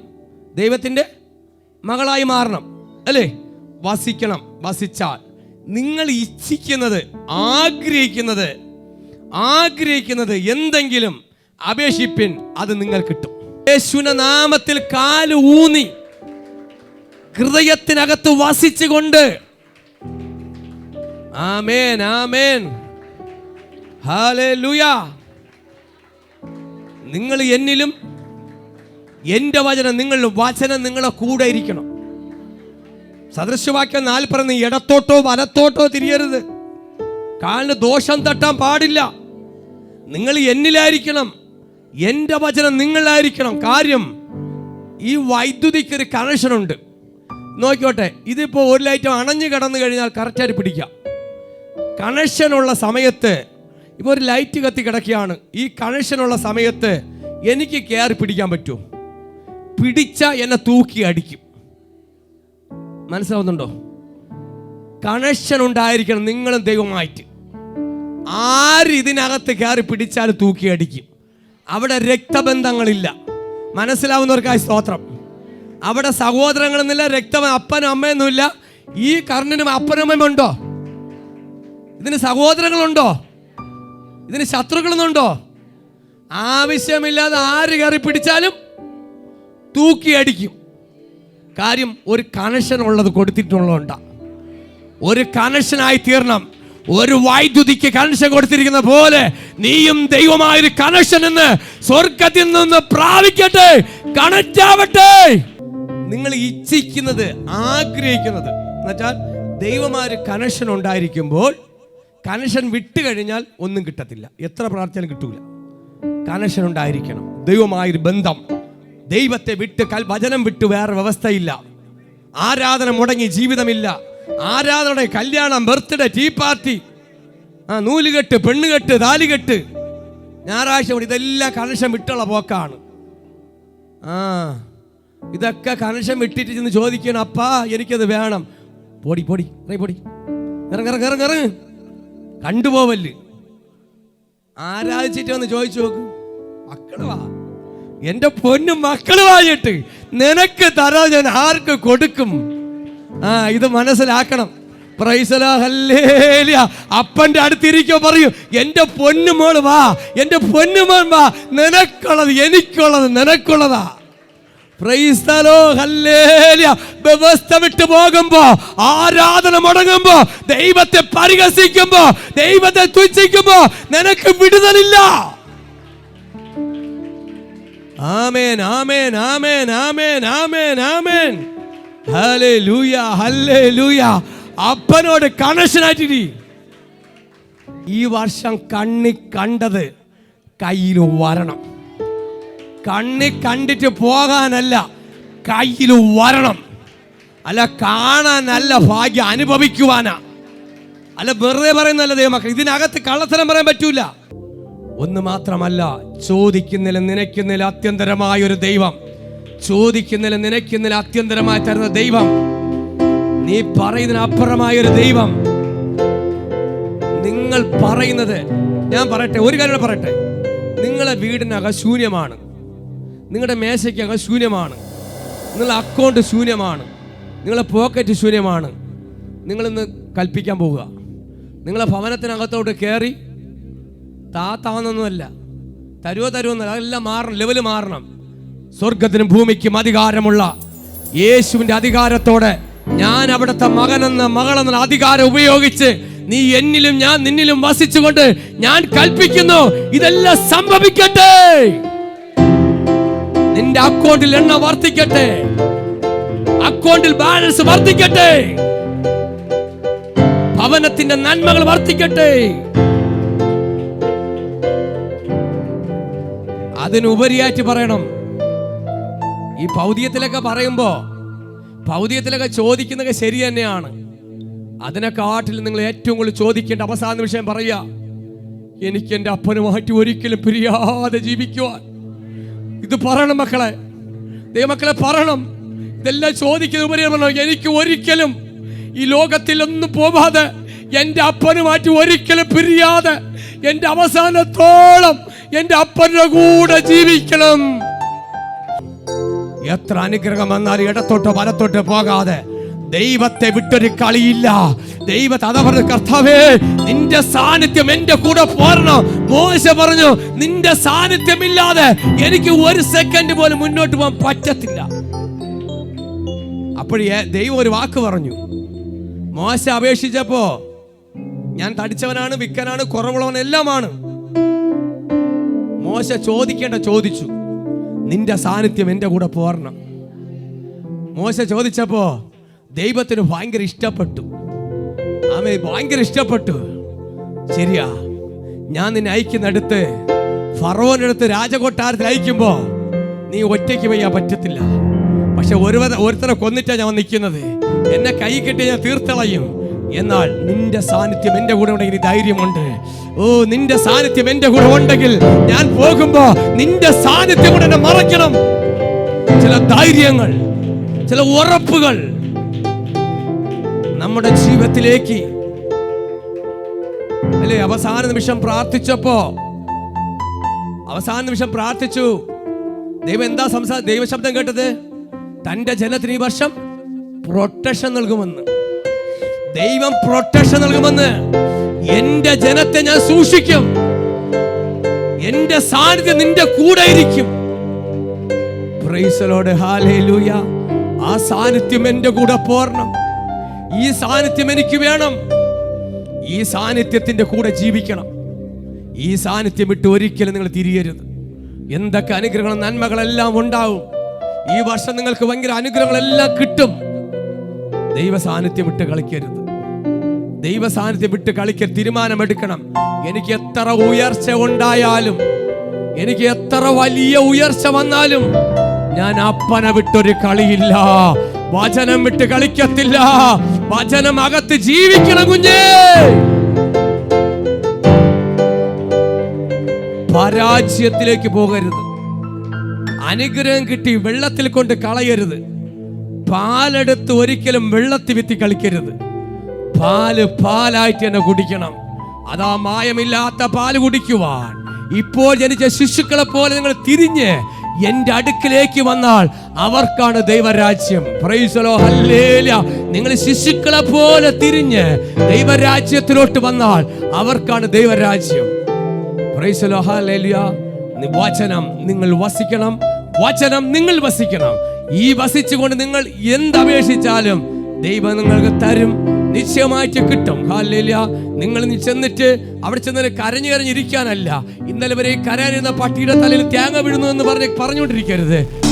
ദൈവത്തിൻ്റെ മകളായി മാറണം, അല്ലേ? വസിക്കണം. വസിച്ചാൽ നിങ്ങൾ ഇച്ഛിക്കുന്നത്, ആഗ്രഹിക്കുന്നത് എന്തെങ്കിലും അപേക്ഷിപ്പിൻ, അത് നിങ്ങൾ കിട്ടും. യേശുവിന്റെ നാമത്തിൽ കാല് ഊന്നി ഹൃദയത്തിനകത്ത് വസിച്ചുകൊണ്ട്, ആമേൻ ആമേൻ ഹല്ലേലൂയ. നിങ്ങൾ എന്നിലും എൻ്റെ വചനം നിങ്ങളിലും. വചനം നിങ്ങളെ കൂടെ ഇരിക്കണം. സദൃശവാക്യം 4 പറഞ്ഞ് ഇടത്തോട്ടോ വലത്തോട്ടോ തിരിയരുത്. കാലിന് ദോഷം തട്ടാൻ പാടില്ല. നിങ്ങൾ എന്നിലായിരിക്കണം, എൻ്റെ വചനം നിങ്ങളിലായിരിക്കണം. കാര്യം, ഈ വൈദ്യുതിക്ക് ഒരു കണക്ഷനുണ്ട്. നോക്കിക്കോട്ടെ, ഇതിപ്പോൾ ഒരു ലൈറ്റ് അണഞ്ഞു കിടന്നു കഴിഞ്ഞാൽ കറക്റ്റായിട്ട് പിടിക്കാം. കണക്ഷനുള്ള സമയത്ത്, ഇപ്പോൾ ഒരു ലൈറ്റ് കത്തി കിടക്കുകയാണ്, ഈ കണക്ഷനുള്ള സമയത്ത് എനിക്ക് കയറി പിടിക്കാൻ പറ്റുമോ? പിടിച്ച എന്നെ തൂക്കി അടിക്കും. മനസ്സിലാവുന്നുണ്ടോ? കണക്ഷൻ ഉണ്ടായിരിക്കണം നിങ്ങളും ദൈവമായിട്ട്. ആര് ഇതിനകത്ത് കയറി പിടിച്ചാൽ തൂക്കി അടിക്കും. അവിടെ രക്തബന്ധങ്ങളില്ല. മനസ്സിലാവുന്നവർക്കായി സ്തോത്രം. അവിടെ സഹോദരങ്ങളെന്നില്ല, രക്തം അപ്പനും അമ്മയൊന്നുമില്ല. ഈ കർണനും അപ്പനും അമ്മയും ഉണ്ടോ? ഇതിന് സഹോദരങ്ങളുണ്ടോ? ഇതിന് ശത്രുക്കളൊന്നുണ്ടോ? ആവശ്യമില്ലാതെ ആര് കയറി പിടിച്ചാലും തൂക്കിയടിക്കും. കാര്യം ഒരു കണക്ഷൻ ഉള്ളത് കൊടുത്തിട്ടുള്ളതുകൊണ്ടാ. ഒരു കണക്ഷനായി തീർണം. ഒരു വൈദ്യുതിക്ക് കണക്ഷൻ കൊടുത്തിരിക്കുന്ന പോലെ നീയും ദൈവമായൊരു കണക്ഷൻ എന്ന് സ്വർഗത്തിൽ നിന്ന് പ്രാപിക്കട്ടെ, കണക്റ്റ് ആവട്ടെ. നിങ്ങൾ ഇച്ഛിക്കുന്നത്, ആഗ്രഹിക്കുന്നത് എന്നുവെച്ചാൽ ദൈവമായൊരു കണക്ഷൻ ഉണ്ടായിരിക്കുമ്പോൾ, കണക്ഷൻ വിട്ടു കഴിഞ്ഞാൽ ഒന്നും കിട്ടത്തില്ല. എത്ര പ്രാർത്ഥിച്ചാലും കിട്ടൂല. കണക്ഷൻ ഉണ്ടായിരിക്കണം, ദൈവമായൊരു ബന്ധം. ദൈവത്തെ വിട്ട്, വചനം വിട്ട് വേറെ വ്യവസ്ഥയില്ല. ആരാധന മുടങ്ങി ജീവിതമില്ല. ആരാധന, കല്യാണം, ബർത്ത്ഡേ, ടീ പാർട്ടി, നൂലുകെട്ട്, പെണ്ണുകെട്ട്, താലികെട്ട്, ഞായറാഴ്ച കൂടി, ഇതെല്ലാം കണക്ഷൻ വിട്ടുള്ള പോക്കാണ്. ഇതൊക്കെ കണക്ഷൻ വിട്ടിട്ട് ചെന്ന് ചോദിക്കണം, അപ്പാ എനിക്കത് വേണം. പൊടി പൊടി പൊടി, ഇറങ്ങ്, കണ്ടുപോവല്. ആരാധിച്ചിട്ട് വന്ന് ചോദിച്ചു നോക്ക്, മക്കള് വാ, എന്റെ പൊന്നും മക്കള് വായിട്ട് നിനക്ക് തരാൻ ഞാൻ ആർക്ക് കൊടുക്കും? ഇത് മനസ്സിലാക്കണം. Price the Lord, hallelujah. അപ്പന്റെ അടുത്തിരിക്കോ പറയൂ, എന്റെ പൊന്നുമോള് വാ, എന്റെ പൊന്നുമോൻ വാ, നിനക്കുള്ളത് എനിക്കുള്ളത് നിനക്കുള്ളതാ. Praise the Lord, hallelujah. വ്യവസ്ഥ വിട്ടു പോകുമ്പോ, ആരാധന മുടങ്ങുമ്പോ, ദൈവത്തെ പരിഹസിക്കുമ്പോ, ദൈവത്തെ തുച്ഛിക്കുമ്പോ നിനക്ക് വിടുതലില്ല. ആമേൻ, ആമേൻ, ആമേൻ, ആമേൻ, ആമേൻ, ആമേൻ. Hallelujah, hallelujah. അപ്പനോട് കണക്ഷനായിട്ടിരി. ഈ വർഷം കണ്ണി കണ്ടത് കയ്യിൽ വരണം. കണ്ണി കണ്ടിട്ട് പോകാനല്ല, കയ്യിൽ വരണം. അല്ല കാണാനല്ല, ഭാഗ്യം അനുഭവിക്കുവാനാ. അല്ല വെറുതെ പറയുന്നല്ല ദൈവമക്കൾ. ഇതിനകത്ത് കള്ളത്തരം പറയാൻ പറ്റൂല. ഒന്ന് മാത്രമല്ല, ചോദിക്കുന്നില്ല നിനക്കുന്നില്ല അത്യന്തരമായ ഒരു ദൈവം. ചോദിക്കുന്നില്ല നിനക്കുന്നില്ല അത്യന്തരമായി തരുന്ന ദൈവം. നീ പറയുന്നതിന് അപ്പുറമായൊരു ദൈവം. നിങ്ങൾ പറയുന്നത്, ഞാൻ പറയട്ടെ, ഒരു കാര്യം പറയട്ടെ. നിങ്ങളെ വീടിനകം ശൂന്യമാണ്, നിങ്ങളുടെ മേശയ്ക്കകം ശൂന്യമാണ്, നിങ്ങളുടെ അക്കൗണ്ട് ശൂന്യമാണ്, നിങ്ങളുടെ പോക്കറ്റ് ശൂന്യമാണ്. നിങ്ങളിന്ന് കൽപ്പിക്കാൻ പോവുക, നിങ്ങളെ ഭവനത്തിനകത്തോട്ട് കയറി താത്താന്നൊന്നുമല്ല, തരുവെന്നല്ല, അതെല്ലാം മാറണം, ലെവല് മാറണം. സ്വർഗത്തിനും ഭൂമിക്കും അധികാരമുള്ള യേശുവിന്റെ അധികാരത്തോടെ ഞാൻ അവിടുത്തെ മകനെന്ന മകളെന്ന അധികാരം ഉപയോഗിച്ച് നീ എന്നിലും ഞാൻ നിന്നിലും വസിച്ചുകൊണ്ട് ഞാൻ കൽപ്പിക്കുന്നു, ഇതെല്ലാം സംഭവിക്കട്ടെ. നിന്റെ അക്കൗണ്ടിൽ എണ്ണ വർദ്ധിക്കട്ടെ, അക്കൗണ്ടിൽ ബാലൻസ് വർദ്ധിക്കട്ടെ, ഭവനത്തിന്റെ നന്മകൾ വർദ്ധിക്കട്ടെ. അതിനുപരിയായിട്ട് പറയണം, ഈ ഭൗതികത്തിലൊക്കെ പറയുമ്പോ, ഭൗതികത്തിലൊക്കെ ചോദിക്കുന്നതൊക്കെ ശരി തന്നെയാണ്. അതിനെക്കാട്ടിൽ നിങ്ങൾ ഏറ്റവും കൂടുതൽ ചോദിക്കേണ്ട അവസാന വിഷയം പറയുക, എനിക്ക് എൻ്റെ അപ്പനുമായിട്ട് ഒരിക്കലും പിരിയാതെ ജീവിക്കുവാൻ. ഇത് പറയണം മക്കളെ, ദൈവമക്കളെ പറയണം. ഇതെല്ലാം ചോദിക്കുന്ന ഉപരിയാണ്, എനിക്ക് ഒരിക്കലും ഈ ലോകത്തിൽ ഒന്നും പോവാതെ, എൻ്റെ അപ്പനുമായിട്ട് ഒരിക്കലും പിരിയാതെ, എൻ്റെ അവസാനത്തോളം എൻ്റെ അപ്പന്റെ കൂടെ ജീവിക്കണം. എത്ര അനുഗ്രഹം വന്നാലും ഇടത്തോട്ടോ വലത്തോട്ടോ പോകാതെ, ദൈവത്തെ വിട്ടൊരു കളിയില്ല. ദൈവത്തെ അതാ പറഞ്ഞു, കർത്താവേ നിന്റെ സാന്നിധ്യം എന്റെ കൂടെ പോരണം. മോശ പറഞ്ഞു, നിന്റെ സാന്നിധ്യമില്ലാതെ എനിക്ക് ഒരു സെക്കൻഡ് പോലും മുന്നോട്ട് പോകാൻ പറ്റത്തില്ല. അപ്പോഴേ ദൈവം ഒരു വാക്ക് പറഞ്ഞു. മോശ അപേക്ഷിച്ചപ്പോ, ഞാൻ തടിച്ചവനാണ്, വിക്കനാണ്, കുറവുള്ളവൻ എല്ലാമാണ്. മോശ ചോദിച്ചു, നിന്റെ സാന്നിധ്യം എൻ്റെ കൂടെ പോരണം. മോശ ചോദിച്ചപ്പോ ദൈവത്തിന് ഭയങ്കര ഇഷ്ടപ്പെട്ടു. ഭയങ്കര ഇഷ്ടപ്പെട്ടു. ശരിയാ, ഞാൻ നിന്നെ അയക്കുന്നിടത്ത്, ഫറവോന്റെ അടുത്ത് രാജകൊട്ടാരത്തിൽ അയക്കുമ്പോ നീ ഒറ്റയ്ക്ക് വയ്യാൻ പറ്റത്തില്ല. പക്ഷെ ഒരുത്തനെ കൊന്നിട്ടാ ഞാൻ നിൽക്കുന്നത്, എന്നെ കൈ കെട്ടി ഞാൻ തീർത്തളയും. എന്നാൽ നിന്റെ സാന്നിധ്യം എൻ്റെ കൂടെ ഉണ്ടെങ്കിൽ ധൈര്യമുണ്ട്. ഓ, നിന്റെ സാന്നിധ്യം എൻ്റെ കൂടെ ഉണ്ടെങ്കിൽ ഞാൻ പോകുമ്പോ നിന്റെ സാന്നിധ്യം കൊണ്ട് എന്നെ മറയ്ക്കണം. ചില ധൈര്യങ്ങൾ, ചില ഉറപ്പുകൾ നമ്മുടെ ജീവിതത്തിലേക്ക് അല്ലേ. അവസാന നിമിഷം പ്രാർത്ഥിച്ചു. ദൈവം എന്താ ദൈവശബ്ദം കേട്ടത്? തന്റെ ജനത്തിന് ഈ വർഷം പ്രൊട്ടക്ഷൻ നൽകുമെന്ന്. ദൈവം പ്രൊട്ടക്ഷൻ നൽകുമെന്ന്. എന്റെ ജനത്തെ ഞാൻ സൂക്ഷിക്കും, എന്റെ സാന്നിധ്യം നിന്റെ കൂടെ ഇരിക്കും. Price the Lord, hallelujah. ആ സാന്നിധ്യം എന്റെ കൂടെ പോരണം. ഈ സാന്നിധ്യം എനിക്ക് വേണം. ഈ സാന്നിധ്യത്തിന്റെ കൂടെ ജീവിക്കണം. ഈ സാന്നിധ്യം വിട്ട് ഒരിക്കലും നിങ്ങൾ തിരിയരുത്. എന്തൊക്കെ അനുഗ്രഹങ്ങളും നന്മകളെല്ലാം ഉണ്ടാവും. ഈ വർഷം നിങ്ങൾക്ക് ഭയങ്കര അനുഗ്രഹങ്ങളെല്ലാം കിട്ടും. ദൈവ സാന്നിധ്യം വിട്ട് കളിക്കരുത്. ദൈവ സാന്നിധ്യം വിട്ട് കളിക്കരുത്. തീരുമാനമെടുക്കണം. എനിക്ക് എത്ര ഉയർച്ച ഉണ്ടായാലും, എനിക്ക് എത്ര വലിയ ഉയർച്ച വന്നാലും, ഞാൻ അപ്പനെ വിട്ടൊരു കളിയില്ല. വചനം വിട്ട് കളിക്കത്തില്ല. വചനം അകത്ത് ജീവിക്കണം കുഞ്ഞേ. പരാജയത്തിലേക്ക് പോകരുത്. അനുഗ്രഹം കിട്ടി വെള്ളത്തിൽ കൊണ്ട് കളയരുത്. പാലെടുത്ത് ഒരിക്കലും വെള്ളത്തിൽ വിത്തി കളിക്കരുത്. പാലായിട്ട് തന്നെ കുടിക്കണം. അതാ മായമില്ലാത്ത പാല് കുടിക്കുവാൻ ഇപ്പോൾ ജനിച്ച ശിശുക്കളെ പോലെ നിങ്ങൾ തിരിഞ്ഞ് എന്റെ അടുക്കിലേക്ക് വന്നാൽ അവർക്കാണ് ദൈവരാജ്യം. Price the Lord, hallelujah. നിങ്ങൾ ശിശുക്കളെ പോലെ തിരിഞ്ഞ് ദൈവരാജ്യത്തിലോട്ട് വന്നാൽ അവർക്കാണ് ദൈവരാജ്യം. Price the Lord, hallelujah. വചനം നിങ്ങൾ വസിക്കണം. വചനം നിങ്ങൾ വസിക്കണം. ഈ വസിച്ചുകൊണ്ട് നിങ്ങൾ എന്തപേക്ഷിച്ചാലും ദൈവം നിങ്ങൾക്ക് തരും. നിശ്ചയമായിട്ട് കിട്ടും. ഹല്ലേലൂയ. നിങ്ങൾ ചെന്നിട്ട് അവിടെ ചെന്നിട്ട് കരഞ്ഞിരിക്കാനല്ല. ഇന്നലെ വരെ കരയുന്ന പട്ടിയുടെ തലയിൽ തേങ്ങ വീഴുന്നു എന്ന് പറഞ്ഞുകൊണ്ടിരിക്കരുത്.